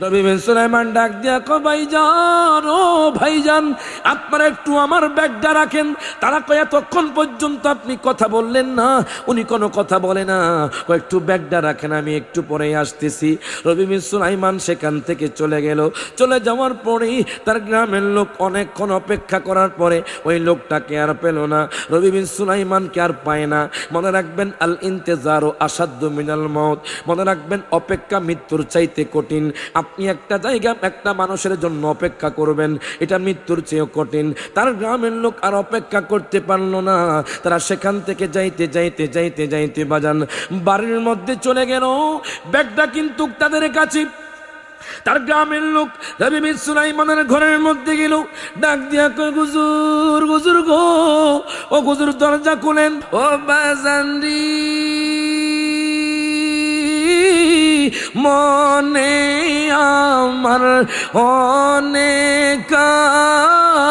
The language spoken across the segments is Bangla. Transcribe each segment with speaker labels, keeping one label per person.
Speaker 1: নবী বিন সুলাইমান ডাক দিয়া কয় ভাইজান, ও ভাইজান, আপনারা একটু আমার ব্যাগটা রাখেন। তারা কয় এতক্ষণ পর্যন্ত আপনি কথা বললেন না। উনি কোনো কথা বলে না, একটু ব্যাগটা রাখেন, আমি একটু পরেই আসতেছি। নবী বিন সুলাইমান সেখান থেকে চলে গেল। চলে যাওয়ার পরেই তার গ্রামের লোক অনেকক্ষণ অপেক্ষা করার পরে ওই লোকটাকে আর পেল না, নবী বিন সুলাইমানকে আর পায় না। মনে রাখবেন, আল ইন্তেজারু আসাদ্দু মিনাল মউত, মনে রাখবেন অপেক্ষা মৃত্যুর চাইতে কঠিন। আপনি একটা জায়গা একটা মানুষের জন্য অপেক্ষা করবেন, এটা মৃত্যুর চেয়েও কঠিন। তার গ্রামের লোক আর অপেক্ষা করতে পারলো না। তারা সেখান থেকে যাইতে যাইতে যাইতে যাইতে বাজান বাড়ির মধ্যে চলে গেল। ব্যাগটা কিন্তু তাদের কাছে। তার গ্রামের লোক নবী বিন সুলাইমানের ঘরের মধ্যে গেল, ডাক দিয়া কয় হুজুর, হুজুর গো, ও হুজুর দরজা খুলেন। ও বাজানরি, মনে আমার অনেক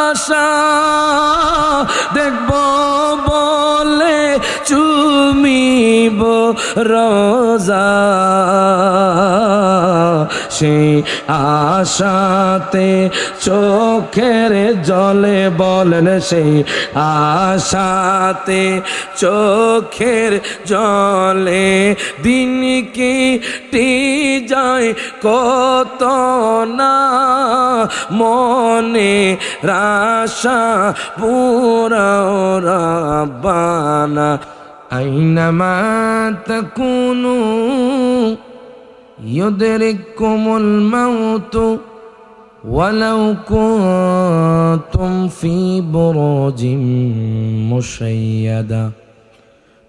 Speaker 1: আশা, দেখব বলে চুমিব রোজা, সেই আশাতে চোখের জলে, বলেন সেই আশাতে চোখের জলে দিন কেটে যায় কত না, মনে রাশা পুরাও রাব্বানা। আইনামা তাকুনু ইউদরিকুমুল মাউতু ওয়ালাউ কুনতুম ফি বুরুজিম মুশাইয়াদা।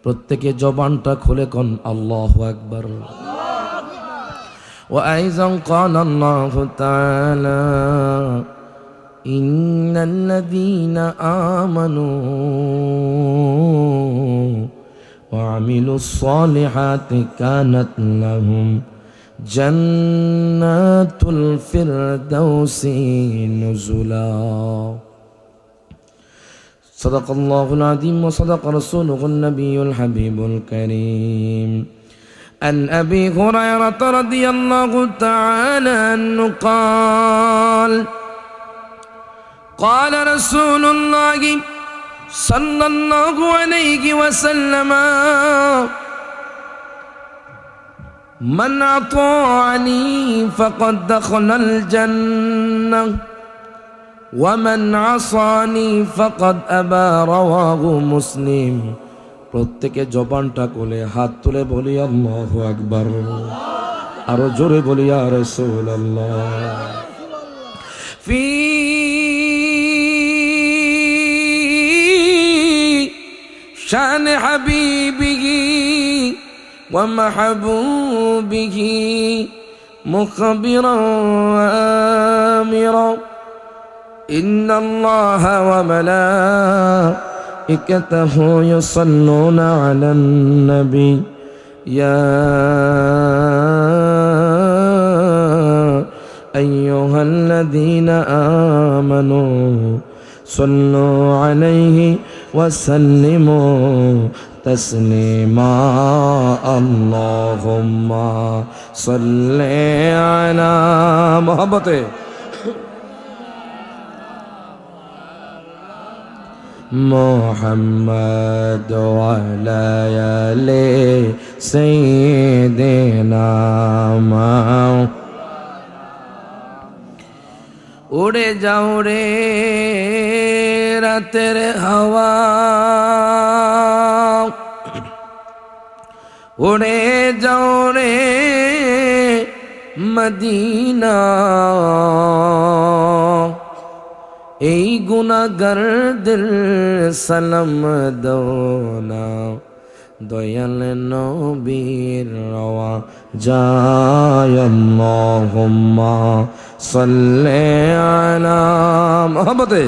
Speaker 1: প্রত্যেকে জবানটা খুলে কোন আল্লাহু আকবার। وأيضا قال الله تعالى إن الذين آمنوا وعملوا الصالحات كانت لهم جنات الفردوس نزلا. صدق الله العظيم وصدق رسوله النبي الحبيب الكريم. عن أبي هريرة رضي الله تعالى عنه قال قال رسول الله صلى الله عليه وسلم من أطاعني فقد دخل الجنة ومن عصاني فقد أبى. رواه مسلم. প্রত্যেকে জবানটা খুলে হাত তুলে বলি আল্লাহু আকবার, আরো জোরে বলি ইয়া রাসূলুল্লাহ। ফি শান হাবিবিহি ওয়া মাহবুবিহি মুখবিরা আমিরা ইন্নাল্লাহা ওয়া ملائكته يصلون على النبي يا أيها الذين آمنوا صلوا عليه وسلموا تسليما. اللهم صل على محبته محمد وعلى آل سيدنا محمد. উড়ে যাও রে রাতের হাওয়া, উড়ে যাও রে মদিনা, এই গুনাহগারদের সালাম দাও না, দয়াল নবীর রওয়া যায়। আল্লাহুম্মা সাল্লি আলা মুহাম্মাদে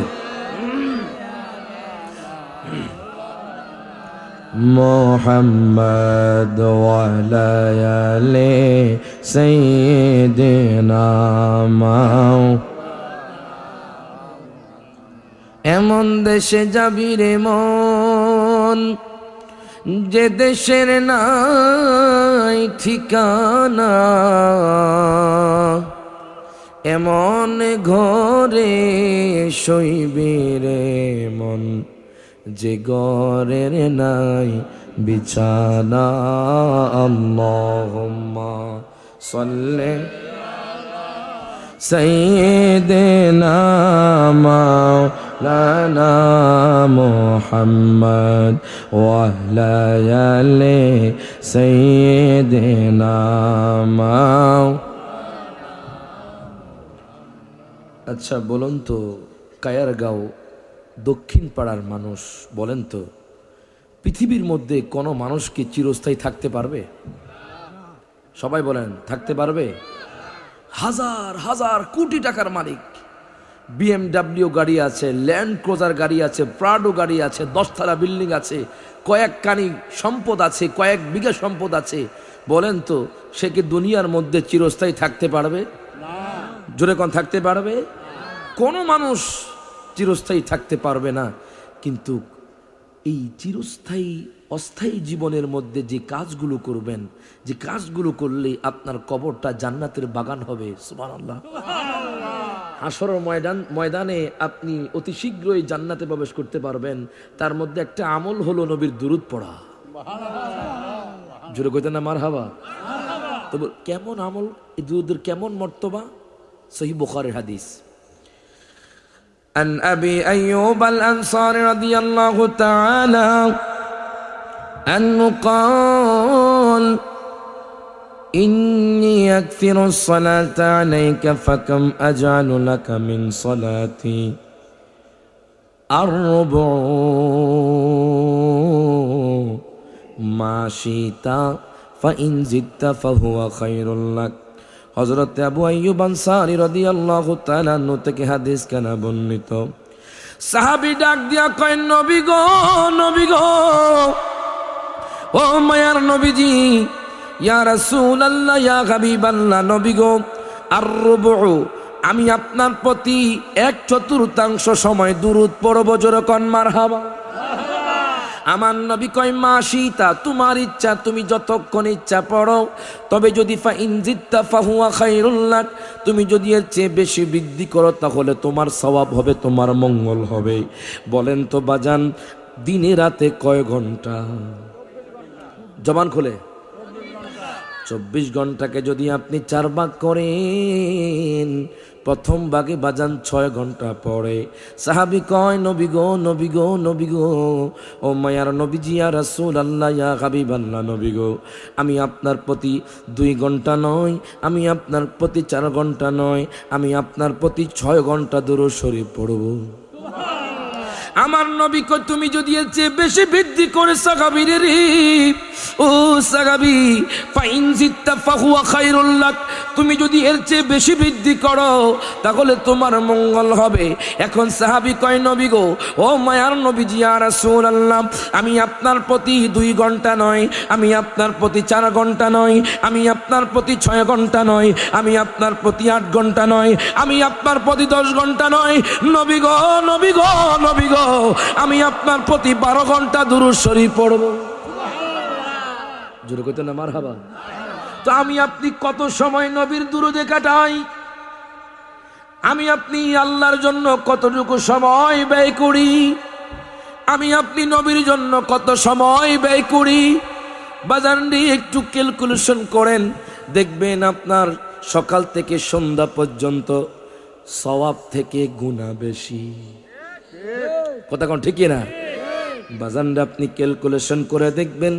Speaker 1: মুহাম্মাদ ওয়া আলা আলি সাইয়্যিদিনা মুহাম্মাদ। এমন দেশে যাবি রে মন, যে দেশের নাই ঠিকানা, এমন ঘরে শৈবে রে মন, যে ঘরের নাই বিছানা। আল্লাহুম্মা সাল্লি সাইয়্যিদিনা মাওলানা মুহাম্মদ ওয়া আলা আলি সাইয়্যিদিনা আচ্ছা বলুন তো, কায়ারগাঁও দক্ষিণ পাড়ার মানুষ, বলেন তো পৃথিবীর মধ্যে কোনো মানুষ কি চিরস্থায়ী থাকতে পারবে? সবাই বলেন, থাকতে পারবে? হাজার হাজার কোটি টাকার মালিক, BMW গাড়ি আছে, ল্যান্ড ক্রুজার গাড়ি আছে, প্রাডো গাড়ি আছে, 10 তলা বিল্ডিং আছে, কয়েক কানি সম্পদ আছে, কয়েক বিঘা সম্পদ আছে, বলেন তো সে কি দুনিয়ার মধ্যে চিরস্থায়ী থাকতে পারবে? জোরে কোন থাকতে পারবে? কোনো মানুষ চিরস্থায়ী থাকতে পারবে না। কিন্তু এই চিরস্থায়ী অস্থায়ী জীবনের মধ্যে যে কাজগুলো করবেন, যে কাজগুলো করলে আপনার কবরটা জান্নাতের বাগান হবে, সুবহানাল্লাহ। হাশরের ময়দানে আপনি অতি শীঘ্রই জান্নাতে প্রবেশ করতে পারবেন। তার মধ্যে একটা আমল হলো নবীর দুরূদ পড়া। জোরে কইতেন না মারহাবা? তবে কেমন আমল, এই দুরূদের কেমন মর্তবা? সহিহ বুখারীর হাদিস। عن أبي أيوب الأنصاري رضي الله تعالى عنه قال إني أكثر الصلاة عليك فكم أجعل لك من صلاتي الربع ما شئت فإن زدت فهو خير لك। হযরত আবু আইয়ুব আনসারী রাদিয়াল্লাহু তাআলা আনহু থেকে হাদিস কানা বর্ণিত। সাহাবী ডাক দিয়া কয়, নবী গো, নবী গো, ও মায়ার নবীজি, ইয়া রাসূলুল্লাহ, ইয়া হাবিবাল্লাহ, নবী গো, আর-রুবু, আমি আপনার প্রতি 1/4 সময় দুরূদ পড়ব। জোরে কোন মারহাবা। আমার নবী কয়, মাশিতা, তোমার ইচ্ছা, তুমি যতক্ষণ ইচ্ছা পড়ো। তবে যদি ফাইন জিত্তা ফাহুয়া খায়রুল লাক, তুমি যদি এর চেয়ে বেশি বৃদ্ধি করো তাহলে তোমার সওয়াব হবে, তোমার মঙ্গল হবে। বলেন তো বাজান, দিনে রাতে কয় ঘন্টা? জবান খুলে। 24 ঘন্টাকে যদি আপনি 4 ভাগ করেন, প্রথম ভাগে বাজান 6 ঘন্টা পড়ে। সাহাবী কয়, নবী গো, নবী গো, নবী গো, ও মায়ার নবীজি, ইয়া রাসূলুল্লাহ, ইয়া হাবিবাল্লাহ, নবী গো, আমি আপনার প্রতি 2 ঘন্টা নয়, আমি আপনার প্রতি 4 ঘন্টা নয়, আমি আপনার প্রতি 6 ঘন্টা দুরূদ শরীফ পড়ব। আমার নবী কয়, তুমি যদি এর চেয়ে বেশি বৃদ্ধি করে, সাহাবী রে, ও সাহাবী, ফাইন জিত্তা ফাহুয়া খায়রুল লাক, তুমি যদি এর চেয়ে বেশি বৃদ্ধি করো তাহলে তোমার মঙ্গল হবে। এখন সাহাবী কয়, নবী গো, ও মায়ার নবীজি, ইয়া রাসূলুল্লাহ, আমি আপনার প্রতি 2 ঘন্টা নয়, আমি আপনার প্রতি 4 ঘন্টা নয়, আমি আপনার প্রতি 6 ঘন্টা নয়, আমি আপনার প্রতি 8 ঘন্টা নয়, আমি আপনার প্রতি 10 ঘন্টা নয়, নবী গো, নবী গো, নবী গো, আমি আপনার প্রতি 12 ঘন্টা দুরূদ শরীফ পড়ব। জোরে কইতে না মারহাবা। তো আমি আপনি কত সময় নবীর দুরূদে কাটাই? আমি আপনি আল্লাহর জন্য কতটুকু সময় ব্যয় করি? আমি আপনি নবীর জন্য কত সময় ব্যয় করি? বাজানডি একটু ক্যালকুলেশন করেন, দেখবেন আপনার সকাল থেকে সন্ধ্যা পর্যন্ত সওয়াব থেকে গুনাহ বেশি। কথা কোন ঠিক না? বাজানরা আপনি ক্যালকুলেশন করে দেখবেন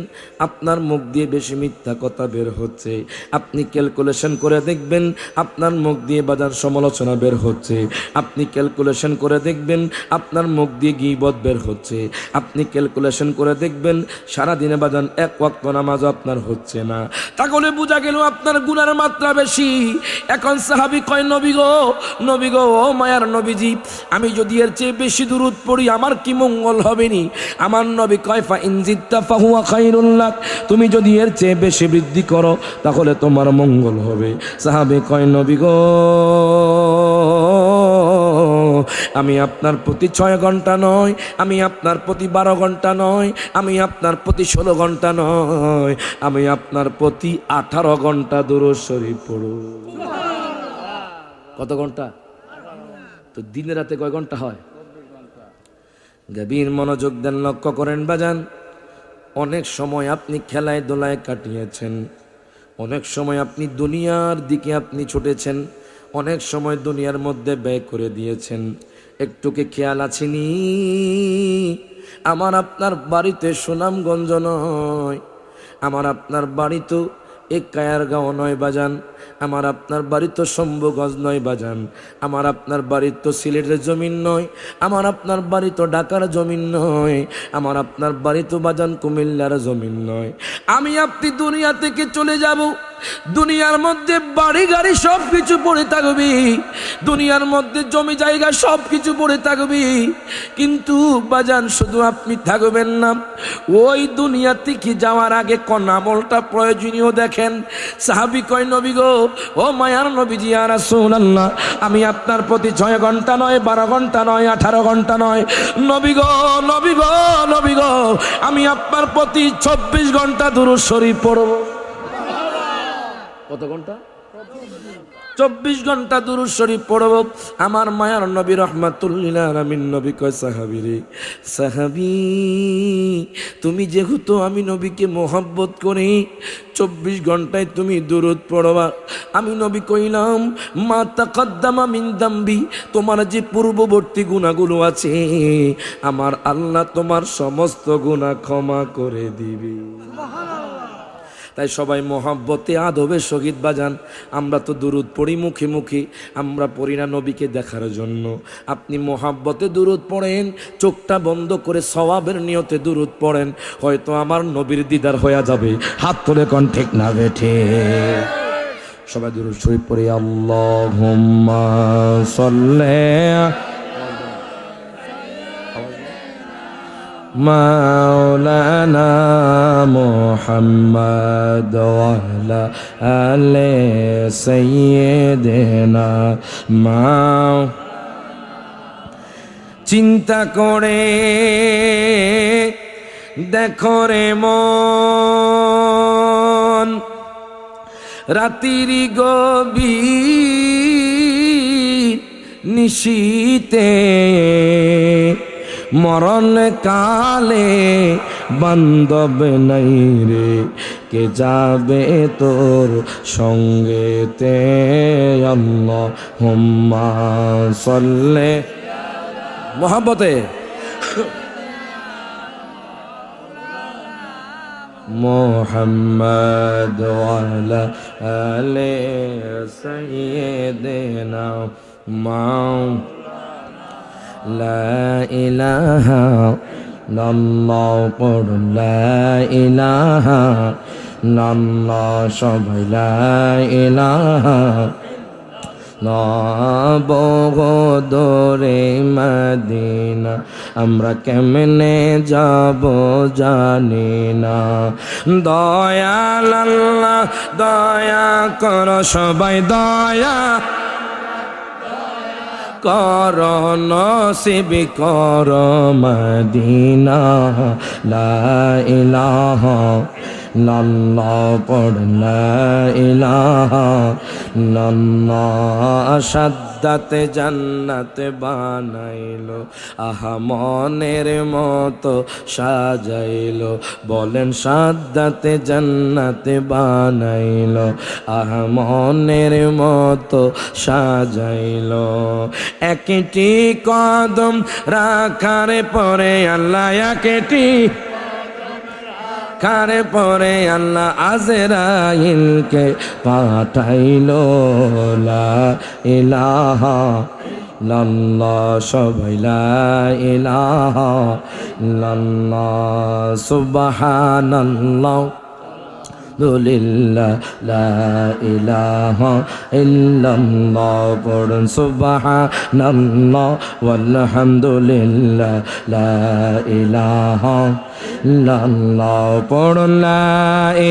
Speaker 1: আপনার মুখ দিয়ে বেশি মিথ্যা কথা বের হচ্ছে। আপনি ক্যালকুলেশন করে দেখবেন আপনার মুখ দিয়ে বাজার সমালোচনা বের হচ্ছে। আপনি ক্যালকুলেশন করে দেখবেন আপনার মুখ দিয়ে গীবত বের হচ্ছে। আপনি ক্যালকুলেশন করে দেখবেন সারাদিনে বাজান 1 ওয়াক্ত নামাজও আপনার হচ্ছে না। তাহলে বোঝা গেল আপনার গুনার মাত্রা বেশি। এখন সাহাবী কয়, নবী গো, নবী গো, ও মায়ার নবীজি, আমি যদি এর চেয়ে বেশি দুরূদ পড়ি আমার কি মঙ্গল হবে নি? আমার নবী কয়, ফাইন জিত্তা ফাহুয়া খায়রুল লাক, তুমি যদি এর চেয়ে বেশি বৃদ্ধি করো তাহলে তোমার মঙ্গল হবে। সাহাবী কয়, নবী গো, আমি আপনার প্রতি 6 ঘন্টা নয়, আমি আপনার প্রতি 12 ঘন্টা নয়, আমি আপনার প্রতি 16 ঘন্টা নয়, আমি আপনার প্রতি 18 ঘন্টা দুরূদ শরীফ পড়ব। কত ঘন্টা? তো দিনে রাতে কয় ঘন্টা হয়? গভীর মনোযোগ দেন, লক্ষ্য করেন বাজান। অনেক সময় আপনি খেলায় দোলায় কাটিয়েছেন, অনেক সময় আপনি দুনিয়ার দিকে আপনি ছুটেছেন, অনেক সময় দুনিয়ার মধ্যে ব্যয় করে দিয়েছেন। একটুকে খেয়াল আছেনি? আমার আপনার বাড়িতে সুনামগঞ্জ নয়, আমার আপনার বাড়ি তো এক কায়ারগাঁও নয় বাজান, আমার আপনার বাড়ি তো শম্ভুগঞ্জ নয় বাজান, আমার আপনার বাড়ি তো সিলেটের জমিন নয়, আমার আপনার বাড়ি তো ঢাকার জমিন নয়, আমার আপনার বাড়ি তো বাজান কুমিল্লার জমিন নয়। আমি আপনি দুনিয়া থেকে চলে যাব, দুনিয়ার মধ্যে বাড়ি গাড়ি সব কিছু পড়ে থাকবি, দুনিয়ার মধ্যে জমি জায়গা সব কিছু পড়ে থাকবি, কিন্তু বাজান শুধু আপনি থাকবেন না। ওই দুনিয়া থেকে যাওয়ার আগে কোন আমলটা প্রয়োজনীয় দেখেন। সাহাবী কয়, নবী গো, ও মায়ার নবীজি ইয়া রাসূলুল্লাহ, আমি আপনার প্রতি 6 ঘন্টা নয়, 12 ঘন্টা নয়, 18 ঘন্টা নয়, নবী গো, নবী গো, নবী গো, আমি আপনার প্রতি 24 ঘন্টা দুরূদ শরীফ পড়ব। কত ঘন্টা? 24 ঘন্টা দুরূদ শরীফ পড়ব। আমার মায়ার নবী রাহমাতুল্লিল আলামিন নবী কয়, সাহাবী রে, সাহাবী, তুমি যেহেতু আমি নবীকে মোহাব্বত করি, 24 ঘন্টায় তুমি দুরূদ পড়বা। আমি নবী কইলাম, মা তাকাদ্দামা মিন দামবি, তোমার যে পূর্ববর্তী গুনাহগুলো আছে আমার আল্লাহ তোমার সমস্ত গুনাহ ক্ষমা করে দিবে। তাই সবাই মহব্বতে আদবে শহীদ বাজান। আমরা তো দুরুদ পড়ি মুখে মুখে, আমরা পড়ি না নবীকে দেখার জন্য। আপনি মহব্বতে দুরুদ পড়েন, চোখটা বন্ধ করে সওয়াবের নিয়তে দুরুদ পড়েন, হয়তো আমার নবীর দিদার হয়ে যাবে। হাত তুলে কোন ঠিক না বেঠে সবাই দুরুদ শরীফ পড়ি। আল্লাহুম্মা সাল্লি মাওলানা মুহাম্মদ ওয়া আলা আলি সাইয়্যিদিনা মা। চিন্তা করে দেখো রে মন, রাতির গভীর নিশীতে মরণ কালে বান্ধব নাই রে, কে যাবে তোর সঙ্গেতে। আল্লাহুম্মা সাল্লি মহব্বতে মুহাম্মদ ওয়া আলা আলি সাইয়্যিদিনা মাওলানা। লা ইলাহা ইল্লাল্লাহ পড়, লা ইলাহা ইল্লাল্লাহ সবাই, লা ইলাহা বদরে মদিনা আমরা কেমনে যাব জানি না। দয়াল আল্লাহ দয়া করো, সবাই দয়া কর, নসিব কর মদিনা। লা ইলাহা ইল্লাল্লাহ পড়, লা ইলাহা ইল্লাল্লাহ। সাদ্দাতে জান্নাত বানাইলো, আহা মনের মতো সাজাইলো, বলেন সাদ্দাতে জান্নাত বানাইলো, আহা মনের মতো সাজাইলো। একটি কদম রাখার পরে আল্লাহ, একটি কারে পরে আল্লাহ আজরাইলকে পাঠাইলো। লা ইলাহা ইল্লাল্লাহ সবাই, লা ইলাহা ইল্লাল্লাহ সুবহানাল্লাহ আলহামদুলিল্লাহ। লা ইলাহা ইল্লাল্লাহ পড়ুন, সুবহানাল্লাহ ওয়ালহামদুলিল্লাহ। লা ইলাহা ইল্লাল্লাহ পড়ুন, লা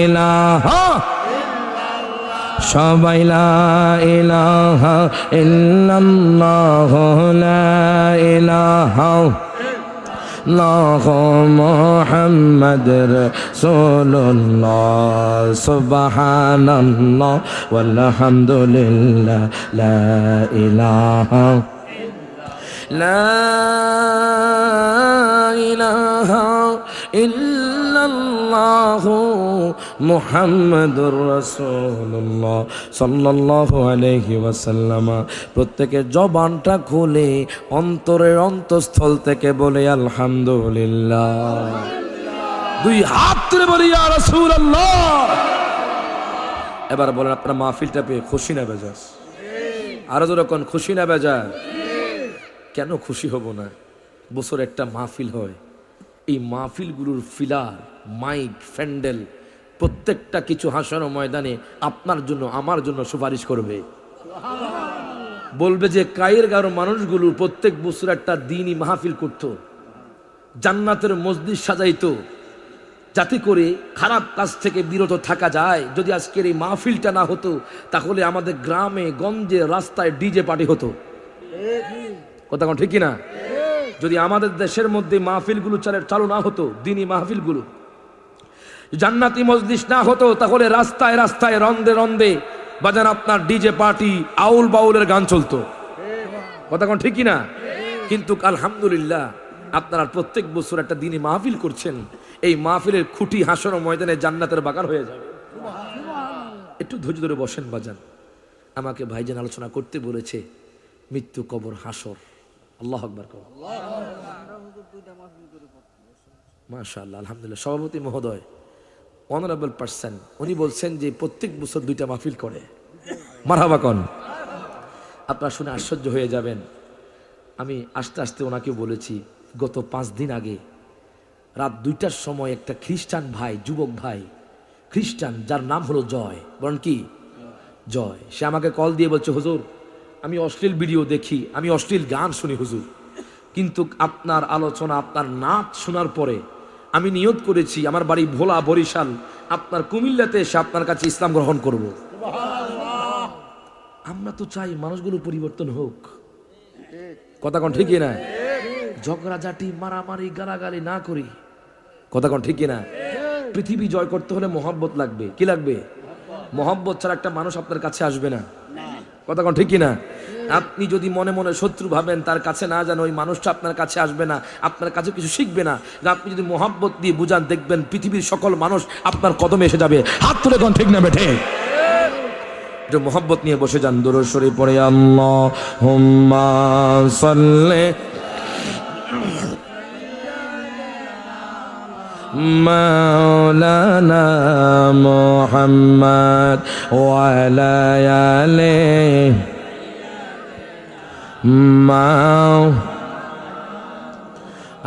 Speaker 1: ইলাহা সবাই, লা ইলাহা ইল্লাল্লাহ। লা ইলাহা মুহাম্মাদুর রাসূলুল্লাহ সুবহানাল্লাহ ওয়ালহামদুলিল্লাহ লা ইলাহা ইল্লাল্লাহু মুহাম্মাদুর রাসূলুল্লাহ সাল্লাল্লাহু আলাইহি ওয়াসাল্লাম। প্রত্যেকের জবানটা খুলে অন্তরের অন্তঃস্থল থেকে বলে আলহামদুলিল্লাহ। দুই হাত তুলে বলি ইয়া রাসূলুল্লাহ। এবার বলেন আপনারা মাহফিলটা পেয়ে খুশি না বেজার? আরো যখন খুশি না বেজার? কেন খুশি হব না? বছর একটা মাহফিল হয়, এই মাহফিলগুলোর ফিলার, মাইক, ফ্যান্ডেল প্রত্যেকটা কিছু হাসানো ময়দানে আপনার জন্য আমার জন্য সুপারিশ করবে, বলবে যে কায়ের গারো মানুষগুলো প্রত্যেক বছর একটা দিনই মাহফিল করত, জান্নাতের মসজিদ সাজাইতো, যাতে করে খারাপ কাজ থেকে বিরত থাকা যায়। যদি আজকের এই মাহফিলটা না হতো তাহলে আমাদের গ্রামে গঞ্জে রাস্তায় ডিজে পার্টি হতো। কথা কোন ঠিক না? যদি আমাদের দেশের মধ্যে মাহফিলগুলো চালু না হতো, দিনী মাহফিলগুলো, জান্নাতি মজলিস না হতো, তাহলে রাস্তায় রাস্তায় রন্দে রন্দে বাজান আপনার ডিজে পার্টি, আউল বাউলের গান চলতো। কথা কোন ঠিক না? কিন্তু আলহামদুলিল্লাহ আপনারা প্রত্যেক বছর একটা দিনী মাহফিল করছেন, এই মাহফিলের খুঁটি হাসর ময়দানে জান্নাতের বাগান হয়ে যাবে। একটু ধৈর্য ধরে বসেন বাজান। আমাকে ভাইজান আলোচনা করতে বলেছে মৃত্যু, কবর, হাসর। আল্লাহু আকবার। মাশাআল্লাহ, আলহামদুলিল্লাহ। সভাপতি মহোদয়, অনারেবল পারসন, উনি বলছেন যে প্রত্যেক বছর দুইটা মাহফিল করে। মারহাবা কোন। আপনারা শুনে আশ্চর্য হয়ে যাবেন। আমি আস্তে আস্তে ওনাকে বলেছি, গত 5 দিন আগে রাত 2টার সময় একটা খ্রিস্টান ভাই, যুবক ভাই খ্রিস্টান, যার নাম হলো জয়, বলেন কি জয়, সে আমাকে কল দিয়ে বলছে, হুজুর আমি অশ্লীল ভিডিও দেখি, আমি অশ্লীল গান শুনি হুজুর, কিন্তু আপনার আলোচনা, আপনার নাচ শোনার পরে আমি নিয়ত করেছি আমার বাড়ি ভোলা, বরিশাল, আপনার কুমিল্লাতে এসে আপনার কাছে ইসলাম গ্রহণ করব। আমরা তো চাই মানুষগুলো পরিবর্তন হোক। কথা কোন ঠিক না? ঝগড়াঝাটি, মারামারি, গালাগালি না করি। কথা কোন ঠিক না? পৃথিবী জয় করতে হলে মহব্বত লাগবে। কি লাগবে? মহব্বত ছাড়া একটা মানুষ আপনার কাছে আসবে না। কথা কোন ঠিক না? আপনি যদি মনে মনে শত্রু ভাবেন, তার কাছে না যান, ওই মানুষটা আপনার কাছে আসবে না, আপনার কাছে কিছু শিখবে না। আপনি যদি মহব্বত দিয়ে বুঝান, দেখবেন পৃথিবীর সকল মানুষ আপনার কদমে এসে যাবে। হাত তুলে কোন ঠিক না বেঠে? একটু মহব্বত নিয়ে বসে যান। দুরূদ শরীফ পড়ে আল্লাহুম্মা সাল্লি মাওলানা মুহাম্মদ ওয়া আলা আলিহি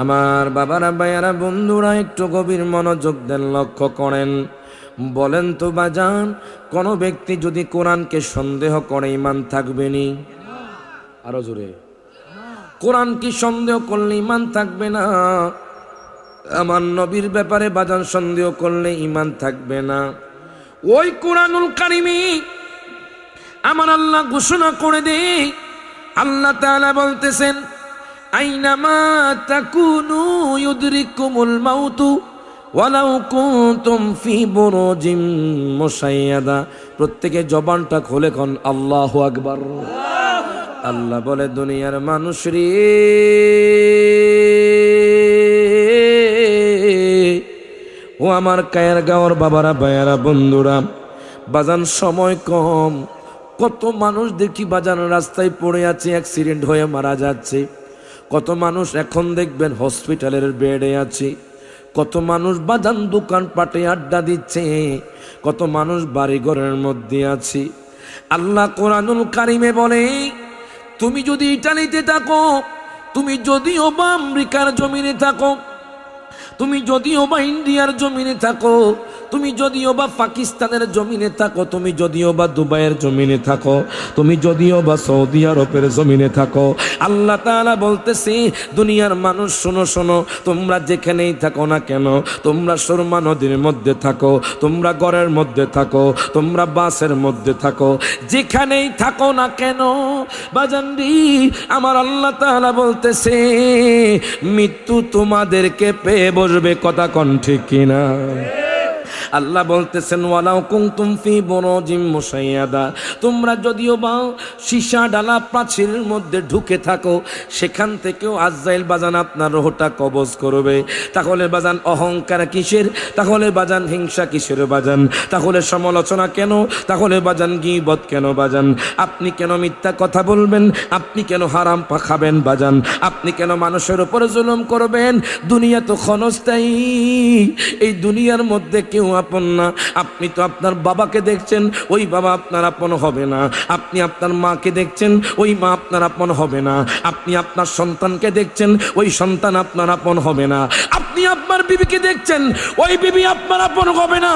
Speaker 1: আমার বাবারা, ভাইয়ারা, বন্ধুরা একটু গভীর মনোযোগ দেন, লক্ষ্য করেন। বলেন তো বাজান, কোন ব্যক্তি যদি কোরআনকে সন্দেহ করে ঈমান থাকবে নি? আরো জোরে। কোরআন কি সন্দেহ করলে ঈমান থাকবে না? আমার নবীর ব্যাপারে বাজান সন্দেহ করলে ঈমান থাকবে না। ওই কোরআনুল কারীমে আমার আল্লাহ ঘোষণা করে দেয়, আল্লাহ তাআলা বলতেছেন, আইনামা তাকুনু ইউদরিকুমুল মাউতু ওয়ালাউ কুনতুম ফি বুরুজিম মুশাইয়াদা। প্রত্যেকে জবানটা খুলে কোন আল্লাহু আকবার। আল্লাহ বলে, দুনিয়ার মানুষ রে, ও আমার কায়ের গাওয়ার বাবারা, ভাইয়ারা, বন্ধুরা, বাজান সময় কম। কত মানুষ দেখি বাজান রাস্তায় পড়ে আছে, অ্যাক্সিডেন্ট হয়ে মারা যাচ্ছে। কত মানুষ এখন দেখবেন হসপিটালের বেডে আছে। কত মানুষ বাজান দোকান পাটে আড্ডা দিচ্ছে। কত মানুষ বাড়ি ঘরের মধ্যে আছে। আল্লাহ কোরআনুল কারীমে বলে, তুমি যদি ইটালিতে থাকো, তুমি যদিও বা আমেরিকার জমিনে থাকো, তুমি যদিও বা ইন্ডিয়ার জমিনে থাকো, তুমি যদিও বা পাকিস্তানের জমিনে থাকো, তুমি যদিও বা দুবাইয়ের জমিনে থাকো, তুমি যদিও বা সৌদি আরবের জমিনে থাকো, আল্লাহ তাআলা বলতেছে দুনিয়ার মানুষ শোনো শোনো, তোমরা যেখানেই থাকো না কেন, তোমরা সুরমা নদীর মধ্যে থাকো, তোমরা ঘরের মধ্যে থাকো, তোমরা বাসের মধ্যে থাকো, যেখানেই থাকো না কেন বাজানরি, আমার আল্লাহ তাআলা বলতেছে মৃত্যু তোমাদেরকে পেয়ে বসবে। কথা কোন ঠিক কিনা? আল্লাহ বলতেছেন ওয়ালাউ কুনতুম ফি বুরুজিম মুশাইয়াদা, তোমরা যদিও বা সীসা ডালা প্রাচীরের মধ্যে ঢুকে থাকো, সেখান থেকেও আজরাইল বাজান আপনার রোহটা কবজ করবে। তাহলে বাজান অহংকার কিসের? তাহলে বাজান হিংসা কিসের বাজান? তাহলে সমালোচনা কেন? তাহলে বাজান গীবত কেন বাজান? আপনি কেন মিথ্যা কথা বলবেন? আপনি কেন হারাম খাবেন বাজান? আপনি কেন মানুষের উপরে জুলুম করবেন? দুনিয়া তো ক্ষণস্থায়ী, এই দুনিয়ার মধ্যে কেউ আপন না। আপনি তো আপনার বাবাকে দেখছেন, ওই বাবা আপনার আপন হবে না। আপনি আপনার মাকে দেখছেন, ওই মা আপনার আপন হবে না। আপনি আপনার সন্তানকে দেখছেন, ওই সন্তান আপনার আপন হবে না। আপনি আপনার বিবিকে দেখছেন, ওই বিবি আপনার আপন হবে না।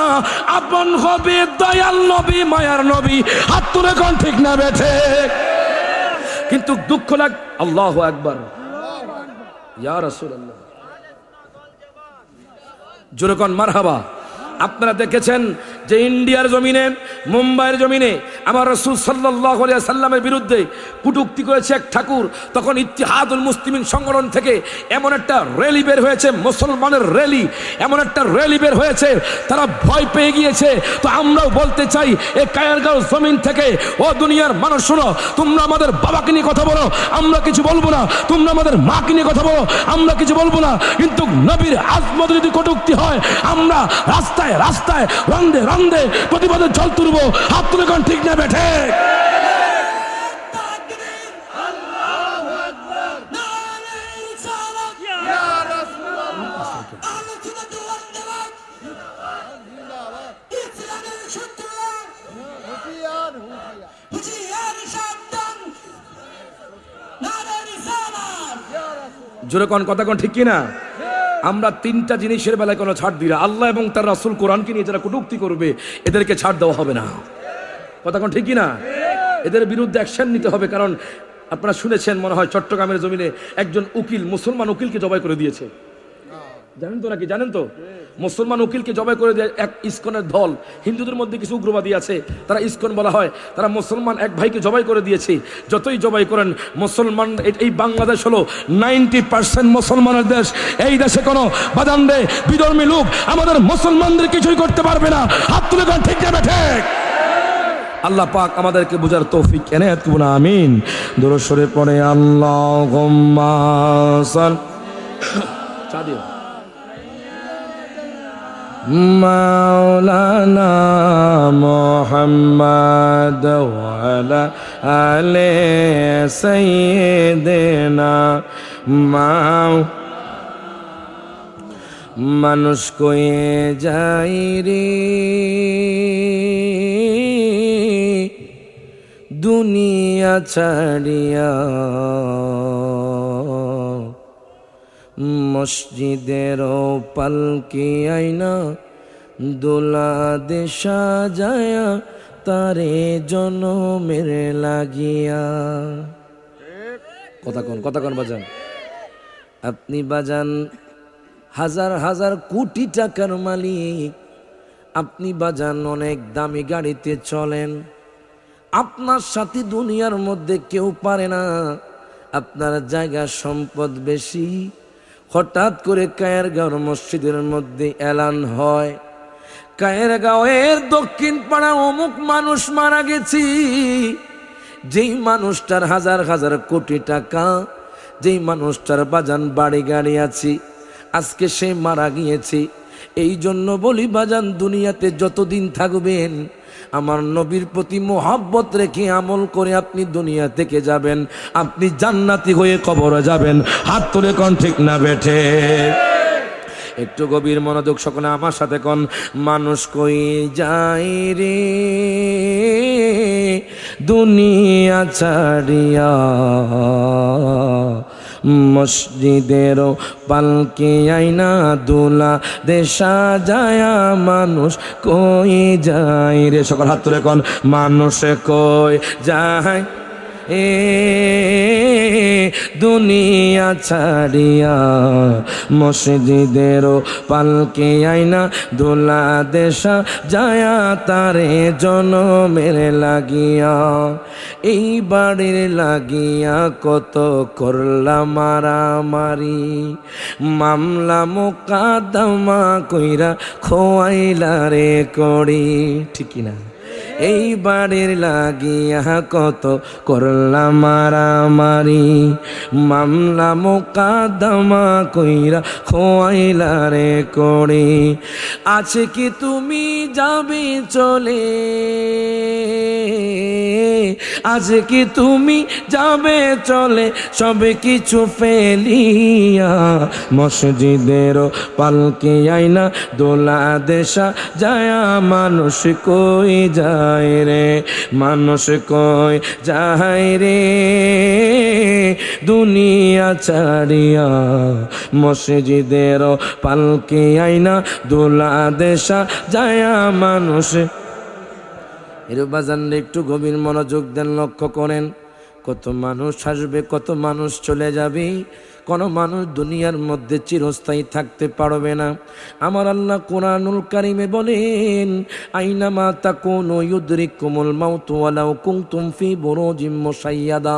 Speaker 1: আপন হবে দয়াল নবী, মায়ার নবী। হাত তুলে কোন ঠিক না বেঠে? কিন্তু দুঃখ লাগ, আল্লাহু আকবার, ইয়া রাসূলুল্লাহ, জোরে কোন মারহাবা। আপনারা দেখেছেন যে ইন্ডিয়ার জমিনে, মুম্বাইয়ের জমিনে আমার রাসূল সাল্লাল্লাহু আলাইহি সাল্লামের বিরুদ্ধে কটূক্তি করেছে এক ঠাকুর। তখন ইত্তিহাদুল মুসলিমিন সংগঠন থেকে এমন একটা র্যালি বের হয়েছে, মুসলমানের র্যালি, এমন একটা র্যালি বের হয়েছে, তারা ভয় পেয়ে গিয়েছে। তো আমরাও বলতে চাই এই কায়ারগাঁও জমিন থেকে, ও দুনিয়ার মানুষ শোনো, তোমরা আমাদের বাবাকে নিয়ে কথা বলো, আমরা কিছু বলবো না। তোমরা আমাদের মাকে নিয়ে কথা বলো, আমরা কিছু বলবো না। কিন্তু নবীর আজমত যদি কটূক্তি হয়, আমরা রাস্তায় রাস্তায় রন্দে রন্দে প্রতিবাদের জল তুলবো। হাত তুলে কোন ঠিক না বেঠে? জোরে কোন কথা কোন ঠিক কিনা? আমরা তিনটা জিনিসের বেলায় কোনো ছাড় দিই না। আল্লাহ এবং তার রাসূল কোরআনকে নিয়ে যারা কটূক্তি করবে, এদেরকে ছাড় দেওয়া হবে না। কথা কোন ঠিক কিনা? এদের বিরুদ্ধে অ্যাকশন নিতে হবে। কারণ আপনারা শুনেছেন মনে হয় চট্টগ্রামের জমিনে একজন উকিল, মুসলমান উকিলকে জবাই করে দিয়েছে। জানেন তো নাকি? জানেন তো, মুসলমান উকিলকে জবাই করে দেয় এক ইসকনের দল। হিন্দুদের মধ্যে কিছু উগ্রবাদী আছে, তারা ইসকন বলা হয়, তারা মুসলমান এক ভাইকে জবাই করে দিয়েছে। যতই জবাই করেন, মুসলমান, এই বাংলাদেশ হলো 90% মুসলমানের দেশ। এই দেশে কোনো বাদান্দে বিধর্মী লোক আমাদের মুসলমানদের কিছুই করতে পারবে না। হাত তুলে কোন ঠিক যাবে ঠিক? আল্লাহ পাক আমাদেরকে বুঝার তৌফিক এনায়েত করুন, আমিন। দরুদ শরীফ পড়ে আল্লাহুম্মা চা দিও মাওলানা মুহাম্মদ ওয়া আলা আলি সাইয়্যিদিনা মানুষ কয়ে যাই রে দুনিয়া ছাড়িয়া, মসজিদের পালকি আইনা দোলা দেশা যায়া তারে জনমের লাগিয়া। কথা কোন বাজান? আপনি বাজান হাজার হাজার কোটি টাকার মালিক, আপনি বাজান অনেক দামি গাড়িতে চলেন, আপনার সাথে দুনিয়ার মধ্যে কেউ পারে না। আপনার জায়গা সম্পদ বেশি। হঠাৎ করে কায়েরগাঁও মসজিদের মধ্যে এলান হয়, কায়েরগাঁওয়ের দক্ষিণ পাড়া অমুক মানুষ মারা গেছি। যেই মানুষটার হাজার হাজার কোটি টাকা, যেই মানুষটার বাজান বাড়ি গাড়ি আছে, আজকে সে মারা গিয়েছে। এই জন্য বলি বাজান, দুনিয়াতে যতদিন থাকবেন আমার নবীর প্রতি মোহাব্বত রেখে আমল করে আপনি দুনিয়া থেকে যাবেন, আপনি জান্নাতি হয়ে কবরে যাবেন। হাত তুলে কোন ঠিক না বেঠে? একটু গভীর মনোযোগ সকলে আমার সাথে কোন, মানুষ কই যাই রে দুনিয়া ছাড়িয়া, মসজিদের পালকে আইনা দোলা দেশা যায়া মানুষ কই যায় রে, সকল হাত তুলে কোন মানুষ কই যায় এ দুনিয়া ছাড়িয়া, মসজিদের পালকে আইনা দোলা দেশা যায়া তারে জনমের লাগিয়া, এই বাড়ির লাগিয়া কত করলাম মারামারি, মামলা মোকদ্দমা কইরা খোয়াইলা রে করি, ঠিক না? এই বাড়ির লাগিয়া কত করলাম মারামারি, মামলা মোকদ্দমা কইরা খোয়াইলা রে করি, আছে কি তুমি যাবে চলে, আছে কি তুমি যাবে চলে সবে কিছু ফেলিয়া, মসজিদের পালকে আইনা দোলা দেশা যায়া মানুষ কই যায় রে, মানুষ কই যায় রে দুনিয়া ছাড়িয়া, মসজিদের পালকে আইনা দোলা দেশা যায়া মানুষ। এর বাজান একটু গভীর মনোযোগ দেন, লক্ষ্য করেন কত মানুষ আসবে, কত মানুষ চলে যাবে, কোন মানুষ দুনিয়ার মধ্যে চিরস্থায়ী থাকতে পারবে না। আমার আল্লাহ কোরআনুল কারীমে বলেন, আইনামা তাকুনু ইউদরিকুমুল মাউতু ওয়ালাউ কুনতুম ফি বুরুজিম মুশাইয়াদা।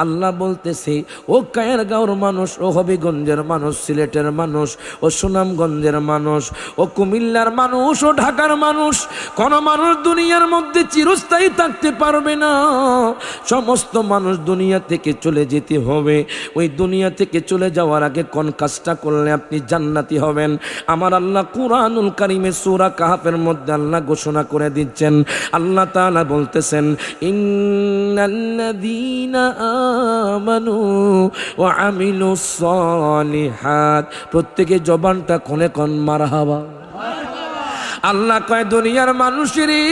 Speaker 1: আল্লাহ বলতেছে, ও কায়েরগাঁওর মানুষ, ও হবিগঞ্জের মানুষ, সিলেটের মানুষ, ও সুনামগঞ্জের মানুষ, ও কুমিল্লার মানুষ, ও ঢাকার মানুষ, কোন মানুষ দুনিয়ার মধ্যে চিরস্থায়ী থাকতে পারবে না। সমস্ত মানুষ দুনিয়া থেকে চলে যেতে হবে। ওই দুনিয়া থেকে চলে যাওয়ার আগে কোন কাজটা করলে আপনি জান্নাতি হবেন? আমার আল্লাহ কুরআনুল কারীমে সূরা কাহফের মধ্যে আল্লাহ ঘোষণা করে দিচ্ছেন, আল্লাহ তাআলা বলতেছেন, ইন্নাল্লাযীনা আমানু ওয়া আমিলুস সালিহাত। প্রত্যেকে জবানটা খুলে কোন মারহাবা। আল্লাহ কয়, দুনিয়ার মানুষেরই,